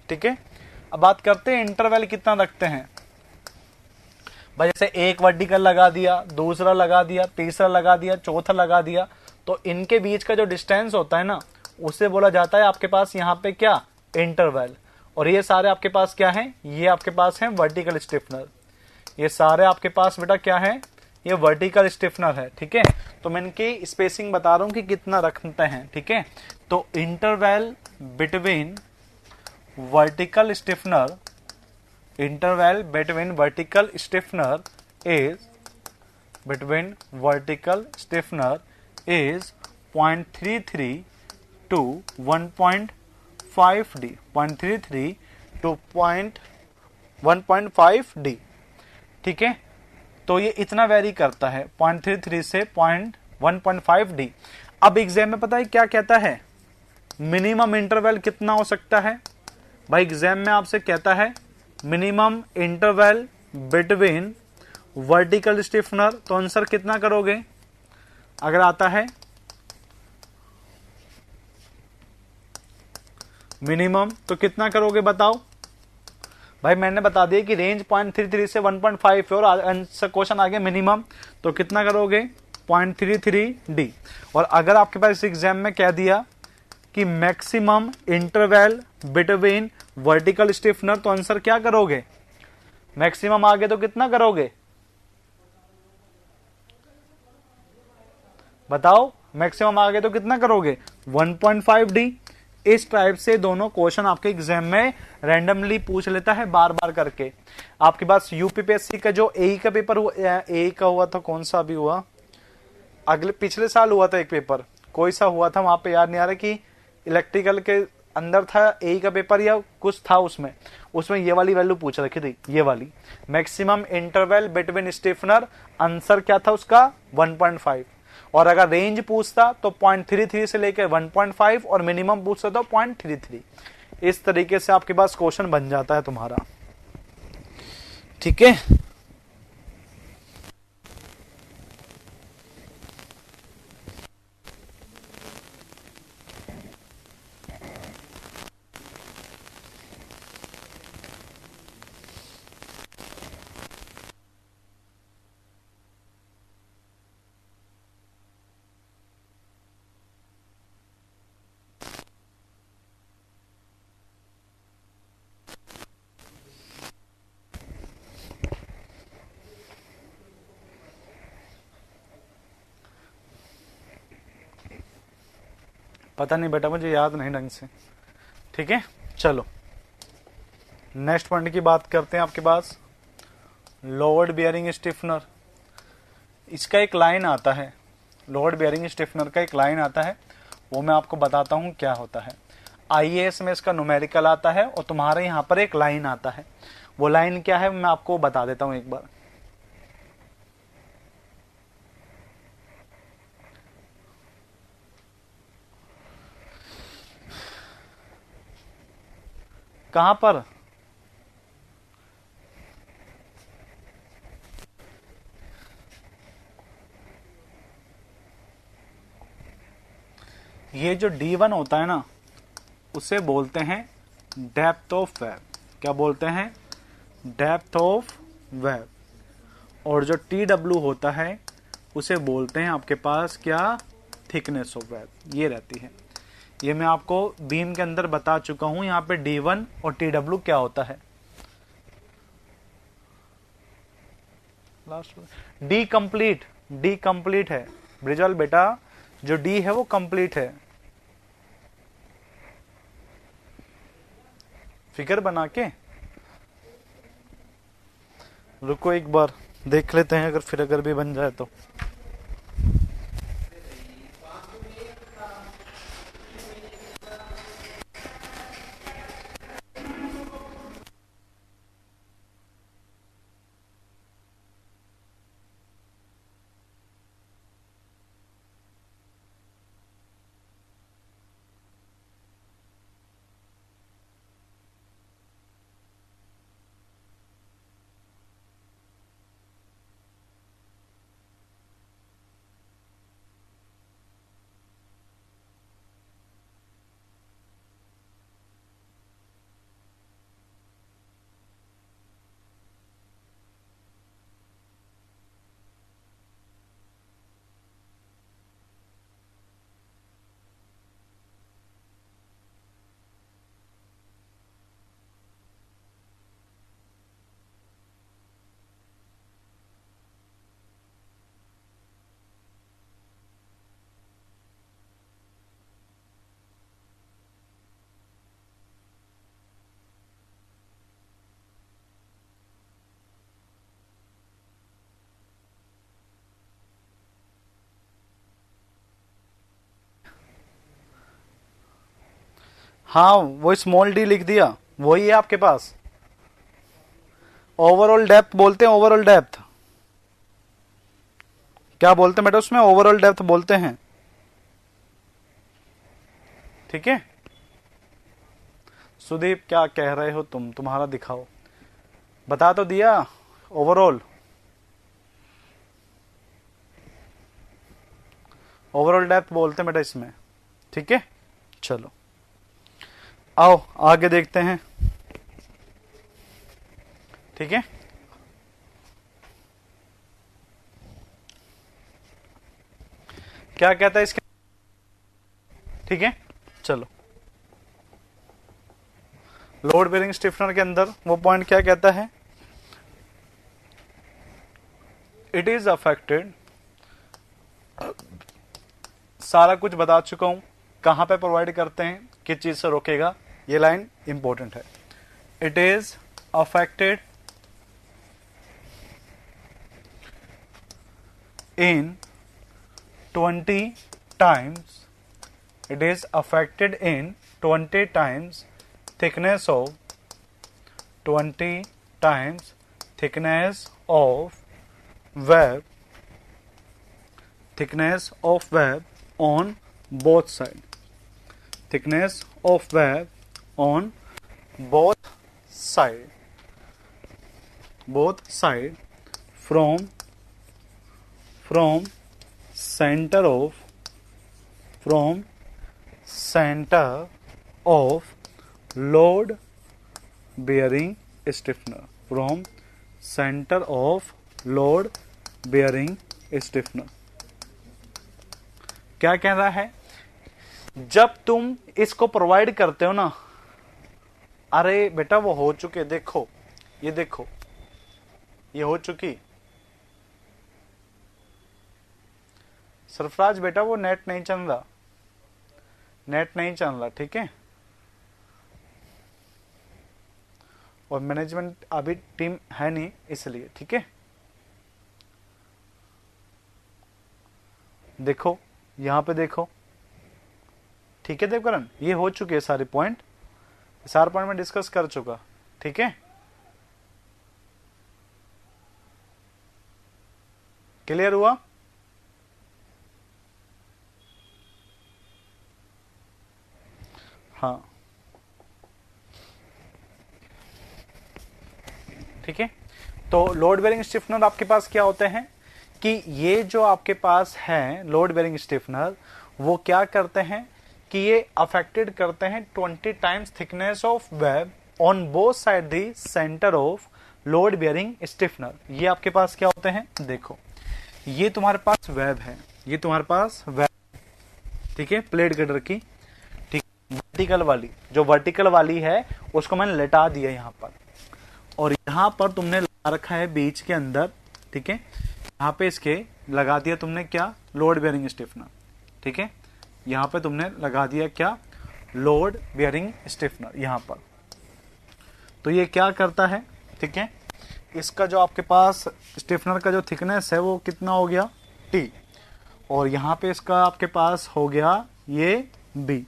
ठीक है, अब बात करते हैं इंटरवल कितना रखते हैं। भाई जैसे एक वर्टिकल लगा दिया, दूसरा लगा दिया, तीसरा लगा दिया, चौथा लगा दिया, तो इनके बीच का जो डिस्टेंस होता है ना, उसे बोला जाता है आपके पास यहाँ पे क्या, इंटरवल। और ये सारे आपके पास क्या है, ये आपके पास है वर्टिकल स्टिफनर। ये सारे आपके पास बेटा क्या है, ये वर्टिकल स्टिफनर है। ठीक है, तो मैं इनकी स्पेसिंग बता रहा हूं कि कितना रखते हैं। ठीक है, तो interval between vertical stiffener, interval between vertical stiffener is between vertical stiffener is 0.33 to 1.5 d, 0.33 to 1.5 d। ठीक है, तो ये इतना वेरी करता है 0.33 से 1.5 d। अब एग्जाम में पता है क्या कहता है, मिनिमम इंटरवल कितना हो सकता है। भाई एग्जाम में आपसे कहता है minimum interval between vertical stiffener, तो आंसर कितना करोगे अगर आता है मिनिमम, तो कितना करोगे बताओ। भाई मैंने बता दिया कि रेंज 0.33 से 1.5 है और आंसर क्वेश्चन आ गया मिनिमम, तो कितना करोगे 0.33 डी। और अगर आपके पास एग्जाम में कह दिया कि maximum interval between vertical stiffener, तो आंसर क्या करोगे, मैक्सिमम आ गए तो कितना करोगे बताओ, मैक्सिमम आ गए तो कितना करोगे 1.5 डी। इस टाइप से दोनों क्वेश्चन आपके एग्जाम में रैंडमली पूछ लेता है बार बार करके। आपके पास यूपीपीएससी का जो एई का पेपर हुआ, एई का हुआ था, कौन सा अभी हुआ, अगले पिछले साल हुआ था एक पेपर, कोई सा हुआ था, वहां पे याद नहीं आ रहा कि इलेक्ट्रिकल के अंदर था एई का पेपर या कुछ था, उसमें ये वाली वैल्यू पूछ रखी थी, ये वाली maximum interval between stiffener, answer क्या था उसका 1.5। और अगर रेंज पूछता तो 0.33 से लेकर 1.5 और मिनिमम पूछता तो 0.33। इस तरीके से आपके पास क्वेश्चन बन जाता है तुम्हारा। ठीक है, पता नहीं बेटा, मुझे याद नहीं ढंग से। ठीक है, चलो नेक्स्ट पॉइंट की बात करते हैं। आपके पास लोड बियरिंग स्टिफनर, इसका एक लाइन आता है, लोड बियरिंग स्टिफनर का एक लाइन आता है, वो मैं आपको बताता हूं क्या होता है। आईएएस में इसका न्यूमेरिकल आता है और तुम्हारे यहां पर एक लाइन आता है, वो लाइन क्या है मैं आपको बता देता हूं एक बार। कहां पर, ये जो D1 होता है ना, उसे बोलते हैं डेप्थ ऑफ वेव। क्या बोलते हैं, डेप्थ ऑफ वेव। और जो TW होता है उसे बोलते हैं आपके पास क्या, थिकनेस ऑफ वेव। ये रहती है, ये मैं आपको बीम के अंदर बता चुका हूं। यहाँ पे D1 और TW क्या होता है, last D complete, D complete है ब्रिजल बेटा, जो डी है वो कंप्लीट है। फिगर बना के रुको एक बार देख लेते हैं, अगर फिर अगर भी बन जाए तो। हाँ वो स्मॉल डी लिख दिया, वही है आपके पास। ओवरऑल डेप्थ बोलते हैं, ओवरऑल डेप्थ क्या बोलते हैं बेटा उसमें, ओवरऑल डेप्थ बोलते हैं। ठीक है सुदीप क्या कह रहे हो तुम, तुम्हारा दिखाओ, बता तो दिया ओवरऑल, ओवरऑल डेप्थ बोलते हैं बेटा इसमें। ठीक है चलो आओ आगे देखते हैं। ठीक है क्या कहता है इसके, ठीक है चलो लोड बेरिंग स्टिफनर के अंदर वो पॉइंट क्या कहता है, इट इज अफेक्टेड, सारा कुछ बता चुका हूं, कहां पे प्रोवाइड करते हैं, किस चीज से रोकेगा, ये लाइन इंपॉर्टेंट है। It is affected in 20 times, it is affected in 20 times thickness of 20 times thickness of web, thickness of web on both side, thickness of web on both side from center of load bearing stiffener, from center of load bearing stiffener। क्या कह रहा है, जब तुम इसको प्रोवाइड करते हो ना, अरे बेटा वो हो चुके, देखो ये देखो ये हो चुकी, सरफराज बेटा वो नेट नहीं चल रहा, नेट नहीं चल रहा। ठीक है और मैनेजमेंट अभी टीम है नहीं इसलिए। ठीक है देखो यहां पे देखो, ठीक है देवकरण ये हो चुके हैं सारे पॉइंट, सारे पॉइंट में डिस्कस कर चुका। ठीक है क्लियर हुआ, हाँ ठीक है। तो लोड बेरिंग स्टिफनर आपके पास क्या होते हैं कि ये जो आपके पास है लोड बेरिंग स्टिफनर, वो क्या करते हैं कि ये अफेक्टेड करते हैं 20 times thickness of web on both side the centre of load bearing stiffener. ये आपके पास क्या होते हैं, देखो ये तुम्हारे पास वेब है, ये तुम्हारे पास वेब, ठीक है प्लेट कटर की, वर्टिकल वाली, जो वर्टिकल वाली है उसको मैंने लेटा दिया यहां पर, और यहां पर तुमने लगा रखा है बीच के अंदर। ठीक है यहां पे इसके लगा दिया तुमने क्या, लोड बेयरिंग स्टिफनर। ठीक है यहां पे तुमने लगा दिया क्या, लोड बेयरिंग स्टिफनर यहां पर। तो ये क्या करता है, ठीक है इसका जो आपके पास स्टिफनर का जो थिकनेस है वो कितना हो गया T, और यहां पे इसका आपके पास हो गया ये B।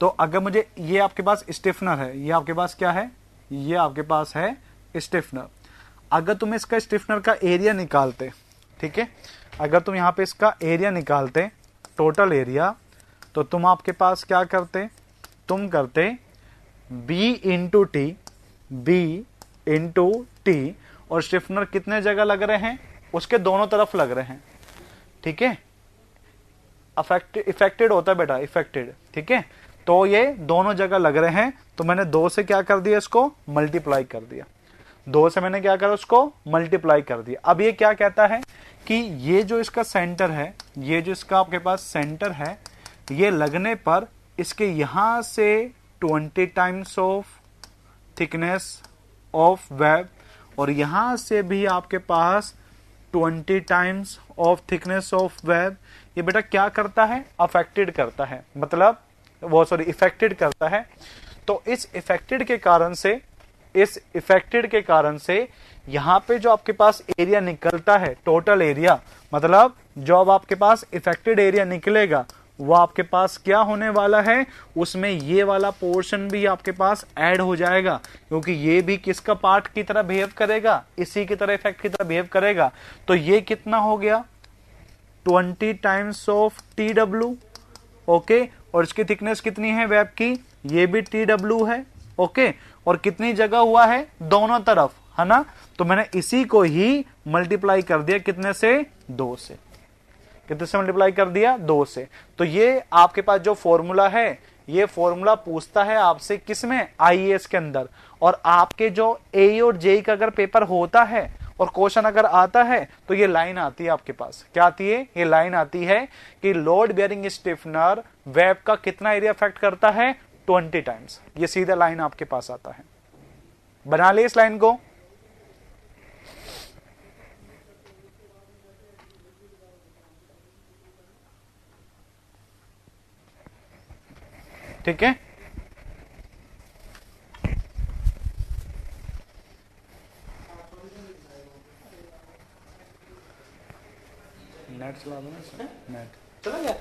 तो अगर मुझे, ये आपके पास स्टिफनर है, ये आपके पास क्या है, ये आपके पास है स्टिफनर। अगर तुम इसका स्टिफनर का एरिया निकालते, ठीक है अगर तुम यहां पे इसका एरिया निकालते टोटल एरिया, तो तुम आपके पास क्या करते, तुम करते B into T, B into T, और स्टिफनर कितने जगह लग रहे हैं, उसके दोनों तरफ लग रहे हैं। ठीक है इफेक्टेड होता है बेटा, इफेक्टेड। ठीक है तो ये दोनों जगह लग रहे हैं, तो मैंने 2 से क्या कर दिया, इसको मल्टीप्लाई कर दिया, 2 से मैंने क्या करा, उसको मल्टीप्लाई कर दिया। अब ये क्या कहता है कि ये जो इसका सेंटर है, ये जो इसका आपके पास सेंटर है, ये लगने पर इसके यहां से 20 times of thickness of web, और यहां से भी आपके पास 20 times of thickness of web, ये बेटा क्या करता है, अफेक्टेड करता है, मतलब वो सॉरी इफेक्टेड करता है। तो इस इफेक्टेड के कारण से यहां पे जो आपके पास एरिया निकलता है, टोटल एरिया, मतलब जो अब आपके पास इफेक्टेड एरिया निकलेगा वो आपके पास क्या होने वाला है, उसमें ये वाला पोर्शन भी आपके पास ऐड हो जाएगा, क्योंकि ये भी किसका पार्ट की तरह बिहेव करेगा, इसी की तरह इफेक्ट की तरह बिहेव करेगा। तो ये कितना हो गया 20 times of T W. Okay, और इसकी थिकनेस कितनी है वेब की, ये भी टी डब्ल्यू है। ओके, और कितनी जगह हुआ है, दोनों तरफ, है ना। तो मैंने इसी को ही मल्टीप्लाई कर दिया कितने से, 2 से। कितने से मल्टीप्लाई कर दिया, 2 से। तो ये आपके पास जो फॉर्मूला है, ये फॉर्मूला पूछता है आपसे किसमें, आईएएस के अंदर। और आपके जो ए और जेई का अगर पेपर होता है और क्वेश्चन अगर आता है तो ये लाइन आती है आपके पास, क्या आती है, ये लाइन आती है कि लोड बेयरिंग स्टिफनर वेब का कितना एरिया अफेक्ट करता है, 20 टाइम्स। ये सीधा लाइन आपके पास आता है। बना ले इस लाइन को। ठीक है, नेट चला दो ना, नेट
चला गया।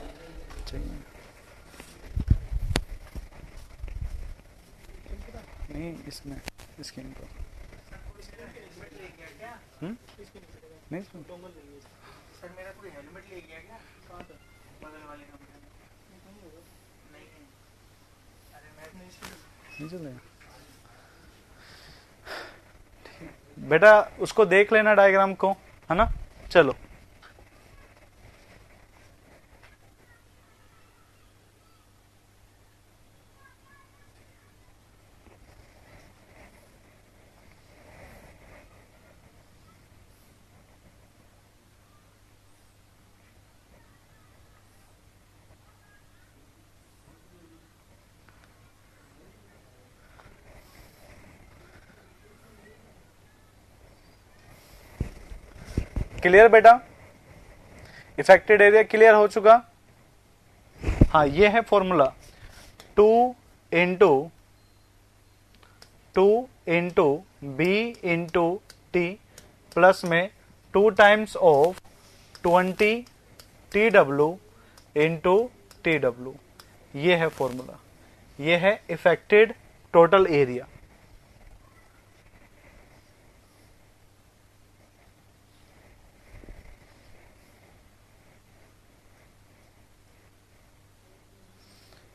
चाहिए नहीं इसमें, स्क्रीन पर नहीं सुन।
सर मेरा कोई हेलमेट ले गया क्या, बगल वाले कमरे में? नहीं है। अरे मैं
नहीं चलेगा। बेटा उसको देख लेना डायग्राम को, है ना। चलो क्लियर बेटा, इफेक्टेड एरिया क्लियर हो चुका। हाँ, ये है formula 2 B into T plus में 2 times of 20 T W into T W. ये है फॉर्मूला, ये है इफेक्टेड टोटल एरिया।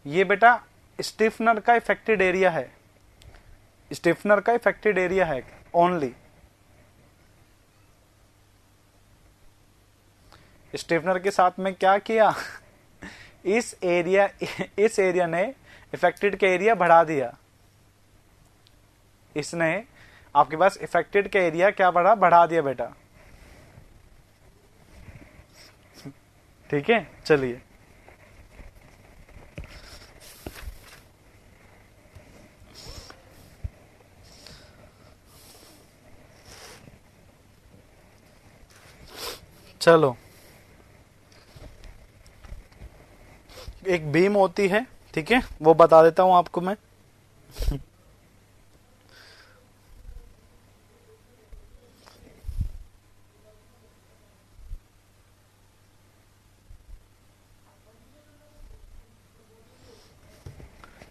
ये बेटा स्टिफनर का इफेक्टेड एरिया है, स्टिफनर का इफेक्टेड एरिया है ओनली। स्टिफनर के साथ में क्या किया, इस एरिया ने इफेक्टेड का एरिया बढ़ा दिया। इसने आपके पास इफेक्टेड का एरिया क्या बढ़ा दिया बेटा। ठीक है, चलिए चलो, एक बीम होती है, ठीक है, वो बता देता हूं आपको मैं।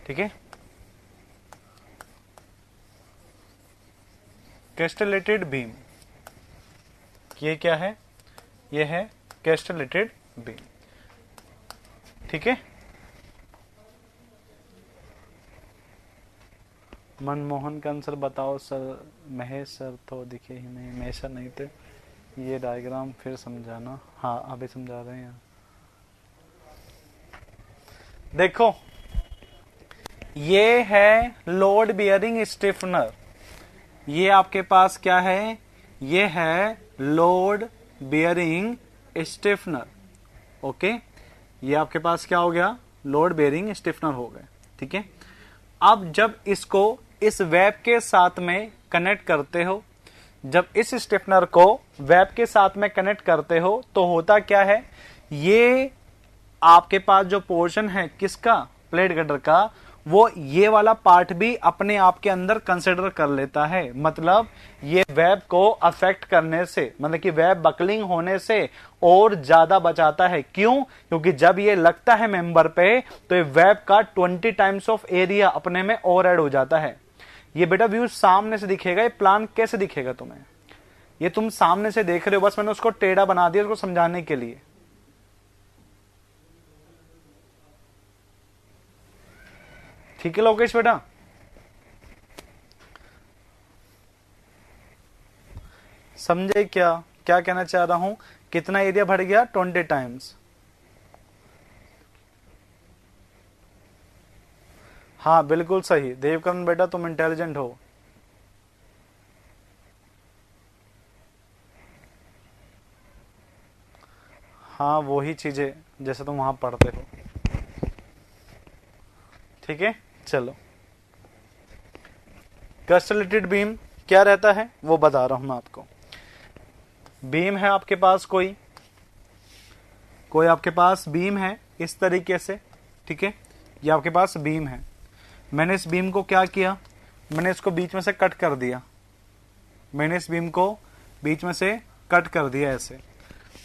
ठीक है, कैस्टेलेटेड बीम, ये क्या है, ये है कैस्टेलेटेड बीम। ठीक है, मनमोहन का आंसर बताओ सर। महेश सर तो दिखे ही नहीं, महेश सर नहीं थे। ये डायग्राम फिर समझाना। हाँ, अभी समझा रहे हैं। देखो, ये है लोड बियरिंग स्टिफनर। ये आपके पास क्या है, ये है लोड बियरिंग स्टिफनर। ओके, ये आपके पास क्या हो गया, लोड बेयरिंग स्टिफनर हो गए। ठीक है, अब जब इसको इस वेब के साथ में कनेक्ट करते हो, जब इस स्टिफनर को वेब के साथ में कनेक्ट करते हो तो होता क्या है, ये आपके पास जो पोर्शन है किसका, प्लेट गटर का, वो ये वाला पार्ट भी अपने आप के अंदर कंसिडर कर लेता है। मतलब ये वेब को अफेक्ट करने से, मतलब कि वेब बकलिंग होने से और ज्यादा बचाता है। क्यों? क्योंकि जब ये लगता है मेंबर पे तो ये वेब का 20 टाइम्स ऑफ एरिया अपने में और ऐड हो जाता है। ये बेटा व्यू सामने से दिखेगा, ये प्लान कैसे दिखेगा तुम्हें? ये तुम सामने से देख रहे हो, बस मैंने उसको टेढ़ा बना दिया उसको समझाने के लिए। ठीक है लोकेश बेटा, समझे क्या क्या कहना चाह रहा हूं? कितना एरिया बढ़ गया? 20 टाइम्स। हाँ बिल्कुल सही देवकरण बेटा, तुम इंटेलिजेंट हो। हाँ वही चीजें जैसे तुम वहां पढ़ते हो। ठीक है चलो, कैस्टेलेटेड बीम क्या रहता है वो बता रहा हूं मैं आपको। बीम है आपके पास, कोई आपके पास बीम है इस तरीके से, ठीक है, ये आपके पास बीम है। मैंने इस बीम को क्या किया, मैंने इसको बीच में से कट कर दिया, मैंने इस बीम को बीच में से कट कर दिया ऐसे।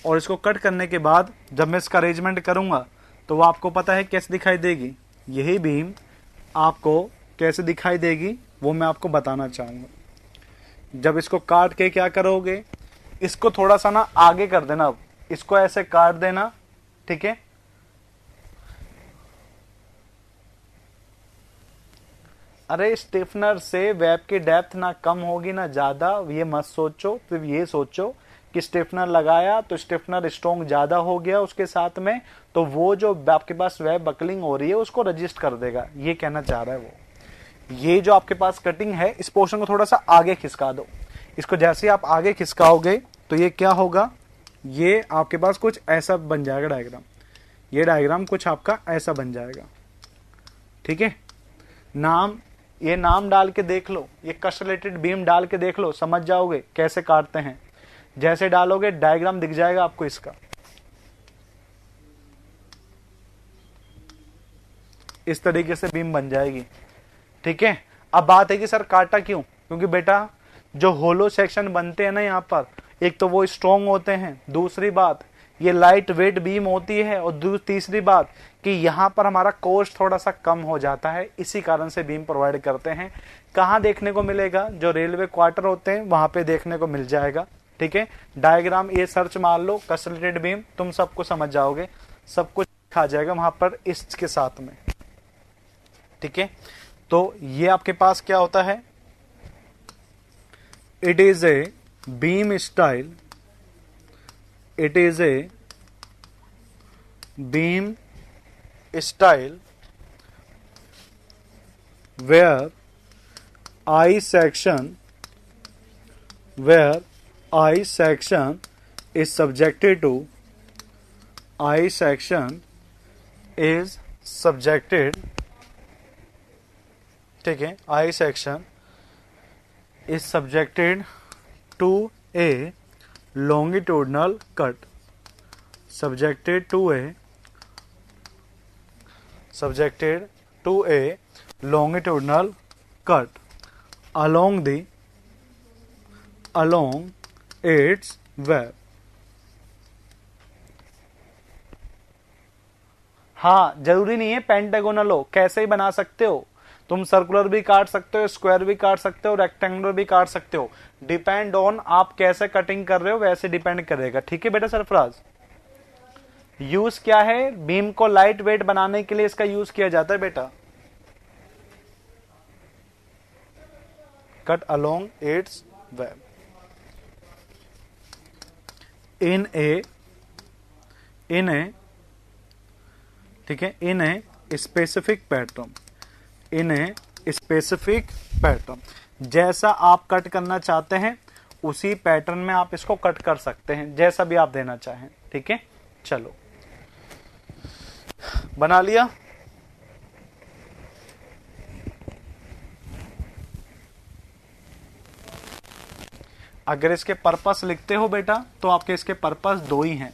और इसको कट करने के बाद जब मैं इसका अरेंजमेंट करूंगा तो वो आपको पता है कैसे दिखाई देगी। यही बीम आपको कैसे दिखाई देगी वो मैं आपको बताना चाहूंगा। जब इसको काट के क्या करोगे, इसको थोड़ा सा ना आगे कर देना, अब इसको ऐसे काट देना, ठीक है। अरे स्टिफनर से वेब की डेप्थ ना कम होगी ना ज्यादा, ये मत सोचो। फिर ये सोचो कि स्टिफनर लगाया तो स्टिफनर स्ट्रॉन्ग ज्यादा हो गया उसके साथ में, तो वो जो आपके पास वेब बकलिंग हो रही है उसको रजिस्ट कर देगा, ये कहना चाह रहा है वो। ये जो आपके पास कटिंग है इस पोर्शन को थोड़ा सा आगे खिसका दो। इसको जैसे आप आगे खिसकाओगे तो ये क्या होगा, ये आपके पास कुछ ऐसा बन जाएगा डायग्राम। ये डायग्राम कुछ आपका ऐसा बन जाएगा, ठीक है। नाम, ये नाम डाल के देख लो, ये कैस्टेलेटेड बीम डाल के देख लो, समझ जाओगे कैसे काटते हैं। जैसे डालोगे डायग्राम दिख जाएगा आपको इसका। इस तरीके से बीम बन जाएगी, ठीक है। अब बात है कि सर काटा क्यों? क्योंकि बेटा जो होलो सेक्शन बनते हैं ना यहाँ पर, एक तो वो स्ट्रॉन्ग होते हैं, दूसरी बात ये लाइट वेट बीम होती है, और तीसरी बात कि यहाँ पर हमारा कॉस्ट थोड़ा सा कम हो जाता है, इसी कारण से बीम प्रोवाइड करते हैं। कहाँ देखने को मिलेगा? जो रेलवे क्वार्टर होते हैं वहां पे देखने को मिल जाएगा, ठीक है। डायग्राम ये सर्च मार लो कैस्टेलेटेड बीम, तुम सबको समझ जाओगे, सब कुछ खा जाएगा वहां पर इसके साथ में, ठीक है। तो ये आपके पास क्या होता है, it is a beam style, it is a beam style where I section is subjected to I section is subjected, ठीक है, I section is subjected to a longitudinal cut, subjected to a longitudinal cut along its web। हाँ जरूरी नहीं है पेंटागोनल हो, कैसे ही बना सकते हो तुम। सर्कुलर भी काट सकते हो, स्क्वायर भी काट सकते हो, रेक्टेंगुलर भी काट सकते हो। डिपेंड ऑन आप कैसे कटिंग कर रहे हो वैसे डिपेंड करेगा, ठीक है बेटा। सरफराज, यूज क्या है? बीम को लाइट वेट बनाने के लिए इसका यूज किया जाता है बेटा। Cut along its web in a ठीक है, in a specific pattern, in a specific pattern. जैसा आप कट करना चाहते हैं उसी पैटर्न में आप इसको कट कर सकते हैं, जैसा भी आप देना चाहें, ठीक है। चलो बना लिया। अगर इसके पर्पस लिखते हो बेटा तो आपके इसके पर्पस दो ही हैं,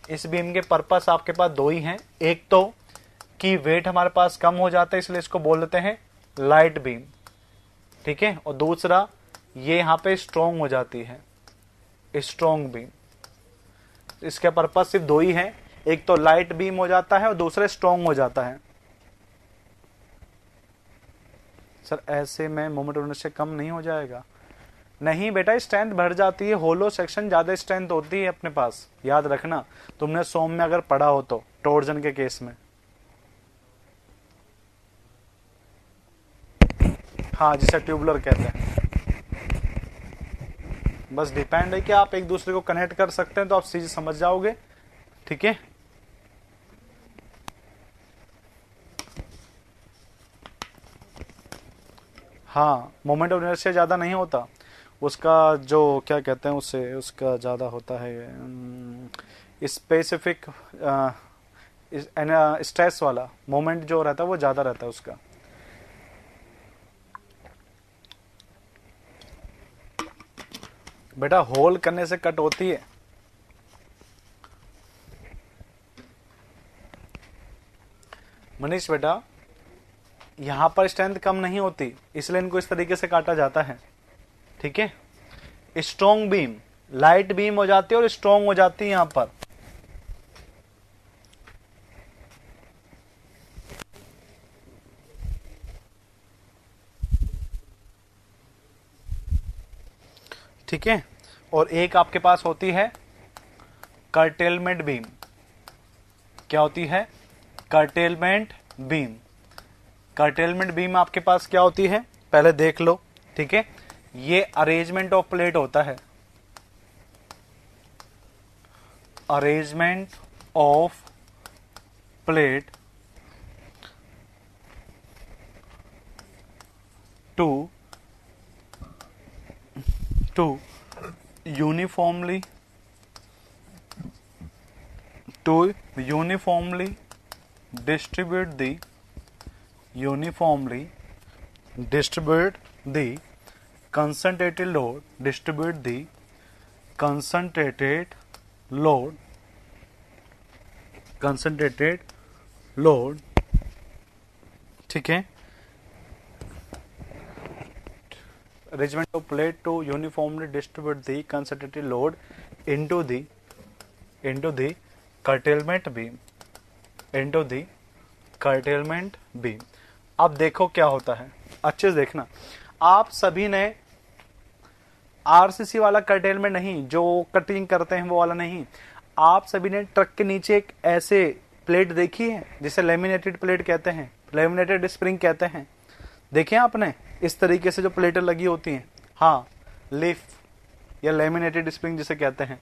इस बीम के पर्पस आपके पास दो ही हैं। एक तो कि वेट हमारे पास कम हो जाता है, इसलिए इसको बोल देते हैं लाइट बीम, ठीक है। और दूसरा ये यहां पे स्ट्रॉन्ग हो जाती है, स्ट्रॉन्ग बीम। इसके पर्पस सिर्फ दो ही है, एक तो लाइट बीम हो जाता है और दूसरा स्ट्रॉन्ग हो जाता है। सर ऐसे में मोमेंट ऑफ इनर्शिया कम नहीं हो जाएगा? नहीं बेटा, स्ट्रेंथ बढ़ जाती है, होलो सेक्शन ज्यादा स्ट्रेंथ होती है अपने पास, याद रखना। तुमने सोम में अगर पढ़ा हो तो, टॉर्जन के केस में। हाँ, जिसे ट्यूबुलर कहते हैं। बस डिपेंड है कि आप एक दूसरे को कनेक्ट कर सकते हैं तो आप चीज समझ जाओगे, ठीक है। हाँ, मोमेंट ऑफ इनर्शिया ज्यादा नहीं होता, उसका जो क्या कहते हैं उससे, उसका ज्यादा होता है स्पेसिफिक स्ट्रेस वाला मोमेंट जो रहता है वो ज्यादा रहता है उसका। बेटा होल करने से कट होती है। मनीष बेटा, यहां पर स्ट्रेंथ कम नहीं होती, इसलिए इनको इस तरीके से काटा जाता है, ठीक है। स्ट्रॉन्ग बीम, लाइट बीम हो जाती है और स्ट्रॉन्ग हो जाती है यहां पर। ठीक है। और एक आपके पास होती है कर्टेलमेंट बीम। क्या होती है? Curtailment beam. कर्टेलमेंट बीम आपके पास क्या होती है पहले देख लो, ठीक है। ये अरेंजमेंट ऑफ प्लेट होता है, arrangement of plate to uniformly distribute the concentrated load, ठीक है। Arrangement of plate to uniformly distribute the concentrated load into the curtailment beam, अब देखो क्या होता है, अच्छे से देखना। आप सभी ने आरसीसी वाला कर्टेलमेंट नहीं, जो कटिंग करते हैं वो वाला नहीं, आप सभी ने ट्रक के नीचे एक ऐसे प्लेट देखी है जिसे लेमिनेटेड प्लेट कहते हैं, लेमिनेटेड स्प्रिंग कहते हैं। देखें आपने इस तरीके से जो प्लेटें लगी होती हैं, हाँ, लिफ या लेमिनेटेड स्प्रिंग जिसे कहते हैं।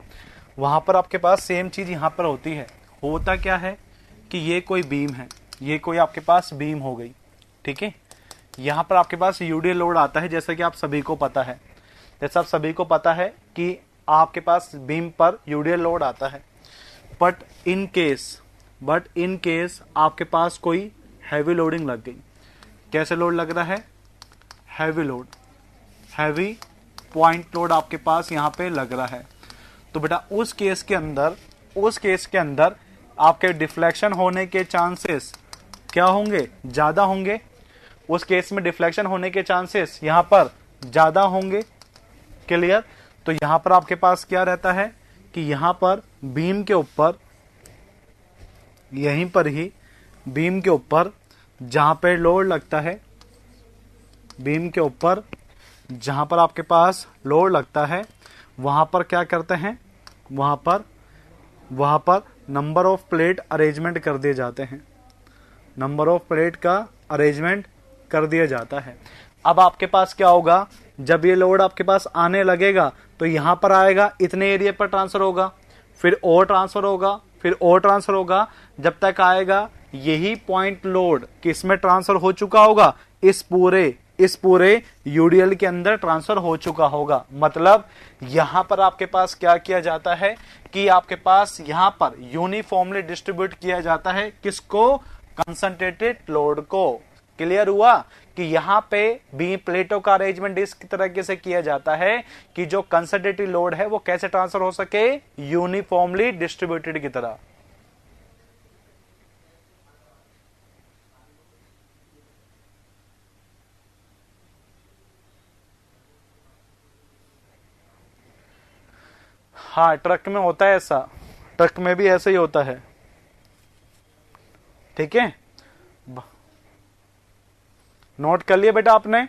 वहां पर आपके पास सेम चीज यहां पर होती है। होता क्या है कि ये कोई बीम है, ये कोई आपके पास बीम हो गई, ठीक है। यहां पर आपके पास यूडीएल लोड आता है, जैसे कि आप सभी को पता है, कि आपके पास बीम पर यूडीएल लोड आता है। बट इन केस आपके पास कोई हैवी लोडिंग लग गई। कैसे लोड लग रहा है? हैवी पॉइंट लोड आपके पास यहां पे लग रहा है। तो बेटा उस केस के अंदर आपके डिफ्लेक्शन होने के चांसेस क्या होंगे? ज्यादा होंगे। उस केस में डिफ्लेक्शन होने के चांसेस यहां पर ज्यादा होंगे। क्लियर? तो यहां पर आपके पास क्या रहता है कि यहां पर बीम के ऊपर, यहीं पर ही बीम के ऊपर जहां पे लोड लगता है, बीम के ऊपर जहां पर आपके पास लोड लगता है, वहां पर क्या करते हैं, वहां पर नंबर ऑफ प्लेट अरेंजमेंट कर दिए जाते हैं, नंबर ऑफ प्लेट का अरेंजमेंट कर दिया जाता है। अब आपके पास क्या होगा, जब ये लोड आपके पास आने लगेगा तो यहां पर आएगा, इतने एरिया पर ट्रांसफर होगा, फिर और ट्रांसफर होगा, फिर और ट्रांसफर होगा, जब तक आएगा यही पॉइंट लोड किसमें ट्रांसफर हो चुका होगा, इस पूरे यूडीएल के अंदर ट्रांसफर हो चुका होगा। मतलब यहां पर आपके पास क्या किया जाता है कि आपके पास यहां पर यूनिफॉर्मली डिस्ट्रीब्यूट किया जाता है, किसको? कंसंट्रेटेड लोड को। क्लियर हुआ कि यहां पे बीम प्लेटों का अरेंजमेंट इस तरीके से किया जाता है कि जो कंसंट्रेटेड लोड है वो कैसे ट्रांसफर हो सके? यूनिफॉर्मली डिस्ट्रीब्यूटेड की तरह। हाँ, ट्रक में होता है ऐसा, ट्रक में भी ऐसा ही होता है, ठीक है। नोट कर लिया बेटा आपने?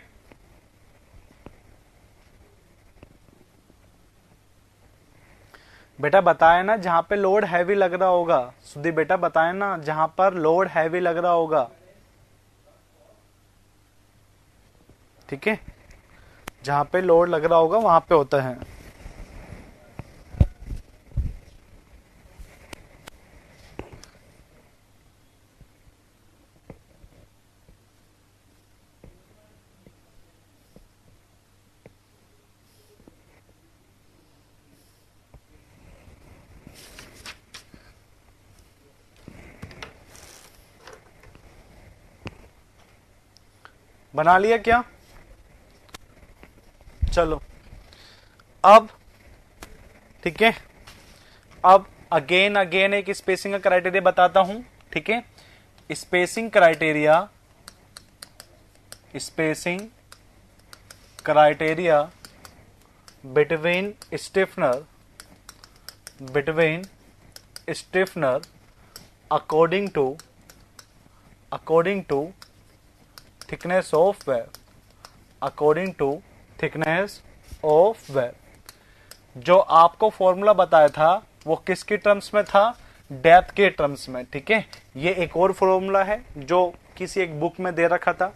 बेटा बताया ना जहां पे लोड हैवी लग रहा होगा, सुधी बेटा बताया ना जहां पर लोड हैवी लग रहा होगा, ठीक है, जहां पे लोड लग रहा होगा वहां पे होता है। बना लिया क्या? चलो अब ठीक है, अब अगेन एक स्पेसिंग का क्राइटेरिया बताता हूं, ठीक है। Spacing criteria between stiffener according to thickness of web, जो आपको फॉर्मूला बताया था वो किसके टर्म्स में था? डेप्थ के टर्म्स में, ठीक है। ये एक और फॉर्मूला है जो किसी एक बुक में दे रखा था,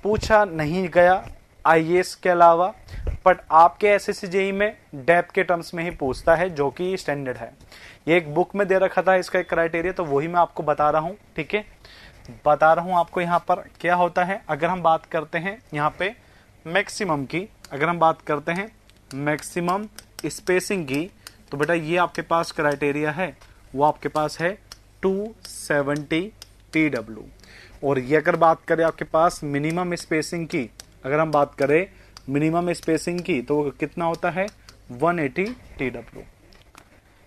पूछा नहीं गया आईएएस के अलावा, बट आपके एसएससी जेईई में डेप्थ के टर्म्स में ही पूछता है, जो कि स्टैंडर्ड है। ये एक बुक में दे रखा था इसका एक क्राइटेरिया, तो वही मैं आपको बता रहा हूं, ठीक है। बता रहा हूं आपको यहाँ पर क्या होता है। अगर हम बात करते हैं यहाँ पे मैक्सिमम की, अगर हम बात करते हैं मैक्सिमम स्पेसिंग की, तो बेटा ये आपके पास क्राइटेरिया है, वो आपके पास है 270 TW। और ये अगर बात करें आपके पास मिनिमम स्पेसिंग की, अगर हम बात करें मिनिमम स्पेसिंग की, तो वो कितना होता है? 180 TW।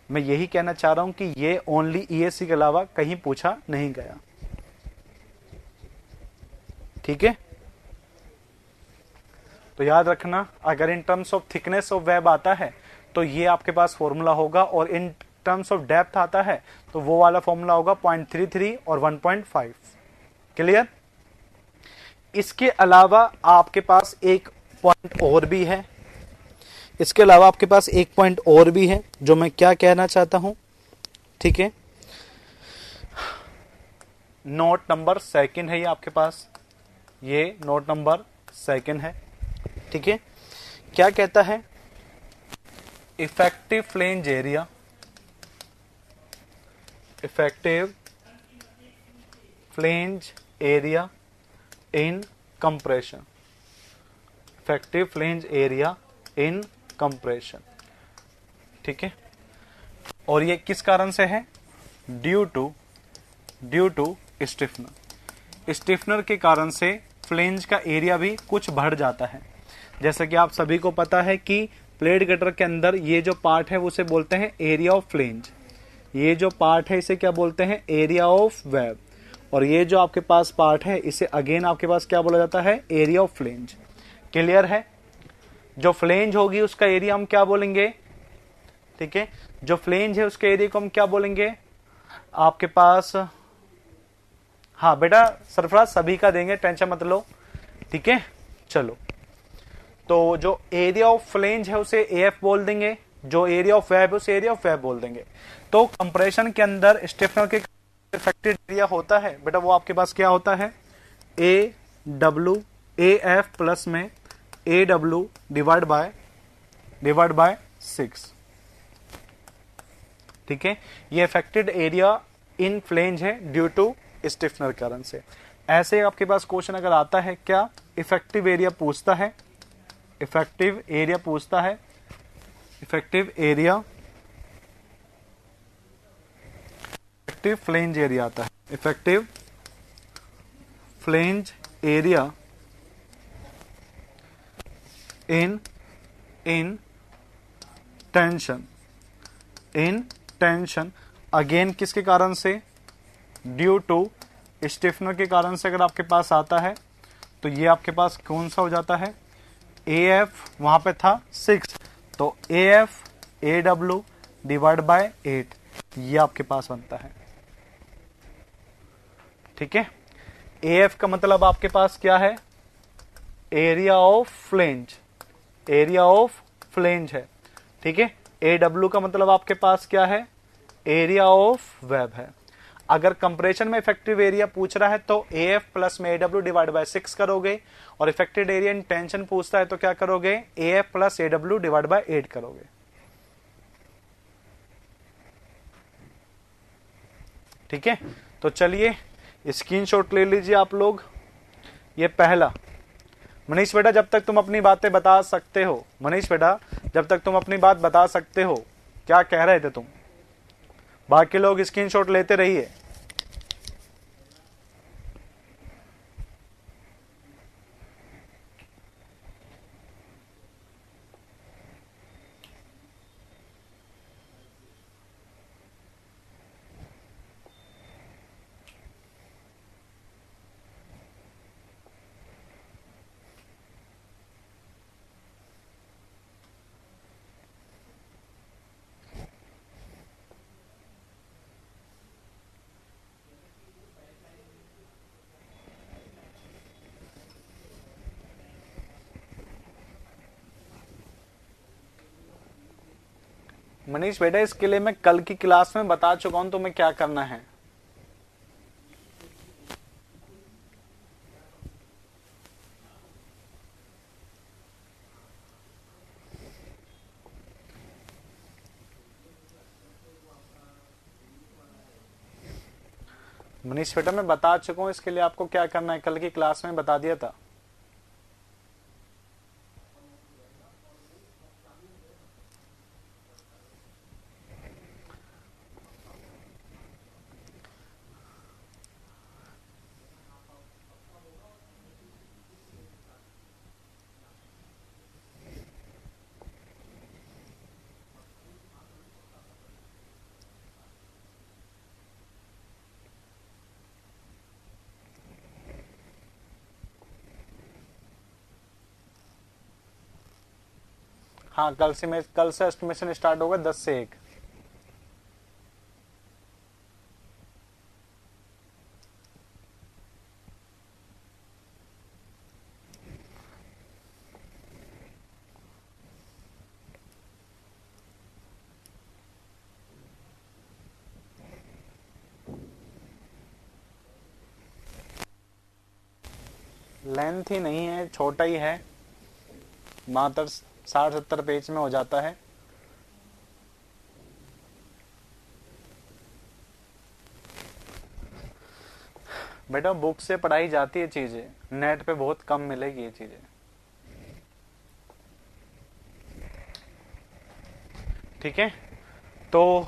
मैं यही कहना चाह रहा हूं कि ये ओनली ईएससी के अलावा कहीं पूछा नहीं गया, ठीक है। तो याद रखना, अगर in terms of thickness of web आता है तो ये आपके पास फॉर्मूला होगा, और इन टर्म्स ऑफ डेप्थ आता है तो वो वाला फॉर्मूला होगा 0.33 और 1.5। क्लियर? इसके अलावा आपके पास एक पॉइंट और भी है, इसके अलावा आपके पास एक पॉइंट और भी है जो मैं क्या कहना चाहता हूं, ठीक है। नोट नंबर 2 है ये आपके पास, ये नोट नंबर 2 है, ठीक है। क्या कहता है? Effective flange area, in compression, effective flange area in compression, ठीक है। और ये किस कारण से है? ड्यू टू स्टिफनर के कारण से फ्लेंज का एरिया भी कुछ बढ़ जाता है। जैसा कि आप सभी को पता है कि प्लेट गटर के अंदर ये जो पार्ट है उसे बोलते हैं एरिया ऑफ फ्लेंज, ये जो पार्ट है इसे क्या बोलते हैं? Area of web. और ये जो आपके पास पार्ट है इसे अगेन आपके पास क्या बोला जाता है? Area of flange. क्लियर है? जो फ्लेंज होगी उसका एरिया हम क्या बोलेंगे? ठीक है, जो फ्लेंज है उसके एरिया को हम क्या बोलेंगे आपके पास? हाँ बेटा सरफराज सभी का देंगे, टेंशन मत लो, ठीक है। चलो, तो जो एरिया ऑफ फ्लेंज है उसे एएफ बोल देंगे, जो एरिया ऑफ वेब है उसे एरिया ऑफ वेब बोल देंगे। तो कंप्रेशन के अंदर स्टिफनर के इफेक्टेड एरिया होता है बेटा, वो आपके पास क्या होता है? A W A F plus में ए डब्ल्यू डिवाइड बाय 6, ठीक है। ये इफेक्टेड एरिया इन फ्लेंज है ड्यू टू स्टिफनर कारण से। ऐसे आपके पास क्वेश्चन अगर आता है, क्या इफेक्टिव एरिया पूछता है, इफेक्टिव एरिया पूछता है, इफेक्टिव फ्लेंज एरिया आता है, effective flange area in tension again किसके कारण से? ड्यू टू स्टिफनर के कारण से अगर आपके पास आता है तो ये आपके पास कौन सा हो जाता है? AF वहां पे था 6, तो AF AW डिवाइड बाय 8, ये आपके पास बनता है। ठीक है, AF का मतलब आपके पास क्या है, area of flange, area of flange है। ठीक है, AW का मतलब आपके पास क्या है, एरिया ऑफ वेब है। अगर कंप्रेशन में इफेक्टिव एरिया पूछ रहा है तो AF प्लस में AW डिवाइड बाय 6 करोगे, और इफेक्टेड एरिया इन टेंशन पूछता है तो क्या करोगे, AF plus AW divide by 8 करोगे। ठीक है, तो चलिए स्क्रीनशॉट ले लीजिए आप लोग। ये पहला, मनीष बेटा जब तक तुम अपनी बातें बता सकते हो, मनीष बेटा जब तक तुम अपनी बात बता सकते हो, क्या कह रहे थे तुम, बाकी लोग स्क्रीनशॉट लेते रहिए। मनीष बेटा इसके लिए मैं कल की क्लास में बता चुका हूं तुम्हें क्या करना है। मनीष बेटा मैं बता चुका हूं इसके लिए आपको क्या करना है, कल की क्लास में बता दिया था। हाँ, कल से एस्टिमेशन स्टार्ट होगा 10 से 1। लेंथ ही नहीं है, छोटा ही है, मात्र 60-70 पेज में हो जाता है। बेटा बुक से पढ़ाई जाती है चीजें, नेट पे बहुत कम मिलेगी ये चीजें। ठीक है, तो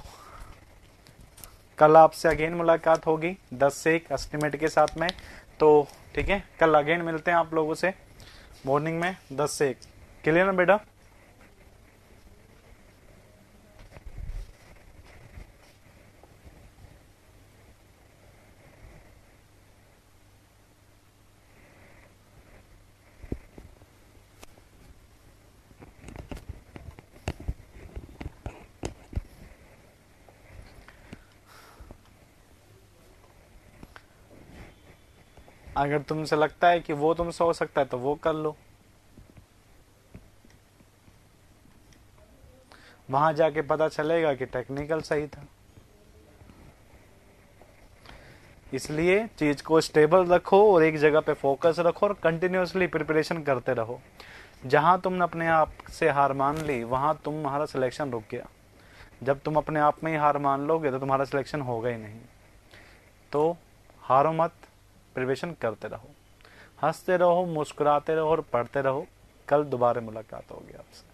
कल आपसे अगेन मुलाकात होगी 10 से 1 एस्टिमेट के साथ में। तो ठीक है, कल अगेन मिलते हैं आप लोगों से मॉर्निंग में 10 से 1। क्लियर ना बेटा? अगर तुमसे लगता है कि वो तुमसे हो सकता है तो वो कर लो, वहां जाके पता चलेगा कि टेक्निकल सही था। इसलिए चीज को स्टेबल रखो और एक जगह पे फोकस रखो और कंटिन्यूअसली प्रिपरेशन करते रहो। जहां तुमने अपने आप से हार मान ली वहां तुम्हारा सिलेक्शन रुक गया। जब तुम अपने आप में ही हार मान लोगे तो तुम्हारा सिलेक्शन होगा ही नहीं। तो हारो मत, प्रिपरेशन करते रहो, हंसते रहो, मुस्कुराते रहो और पढ़ते रहो। कल दोबारा मुलाकात होगी आपसे।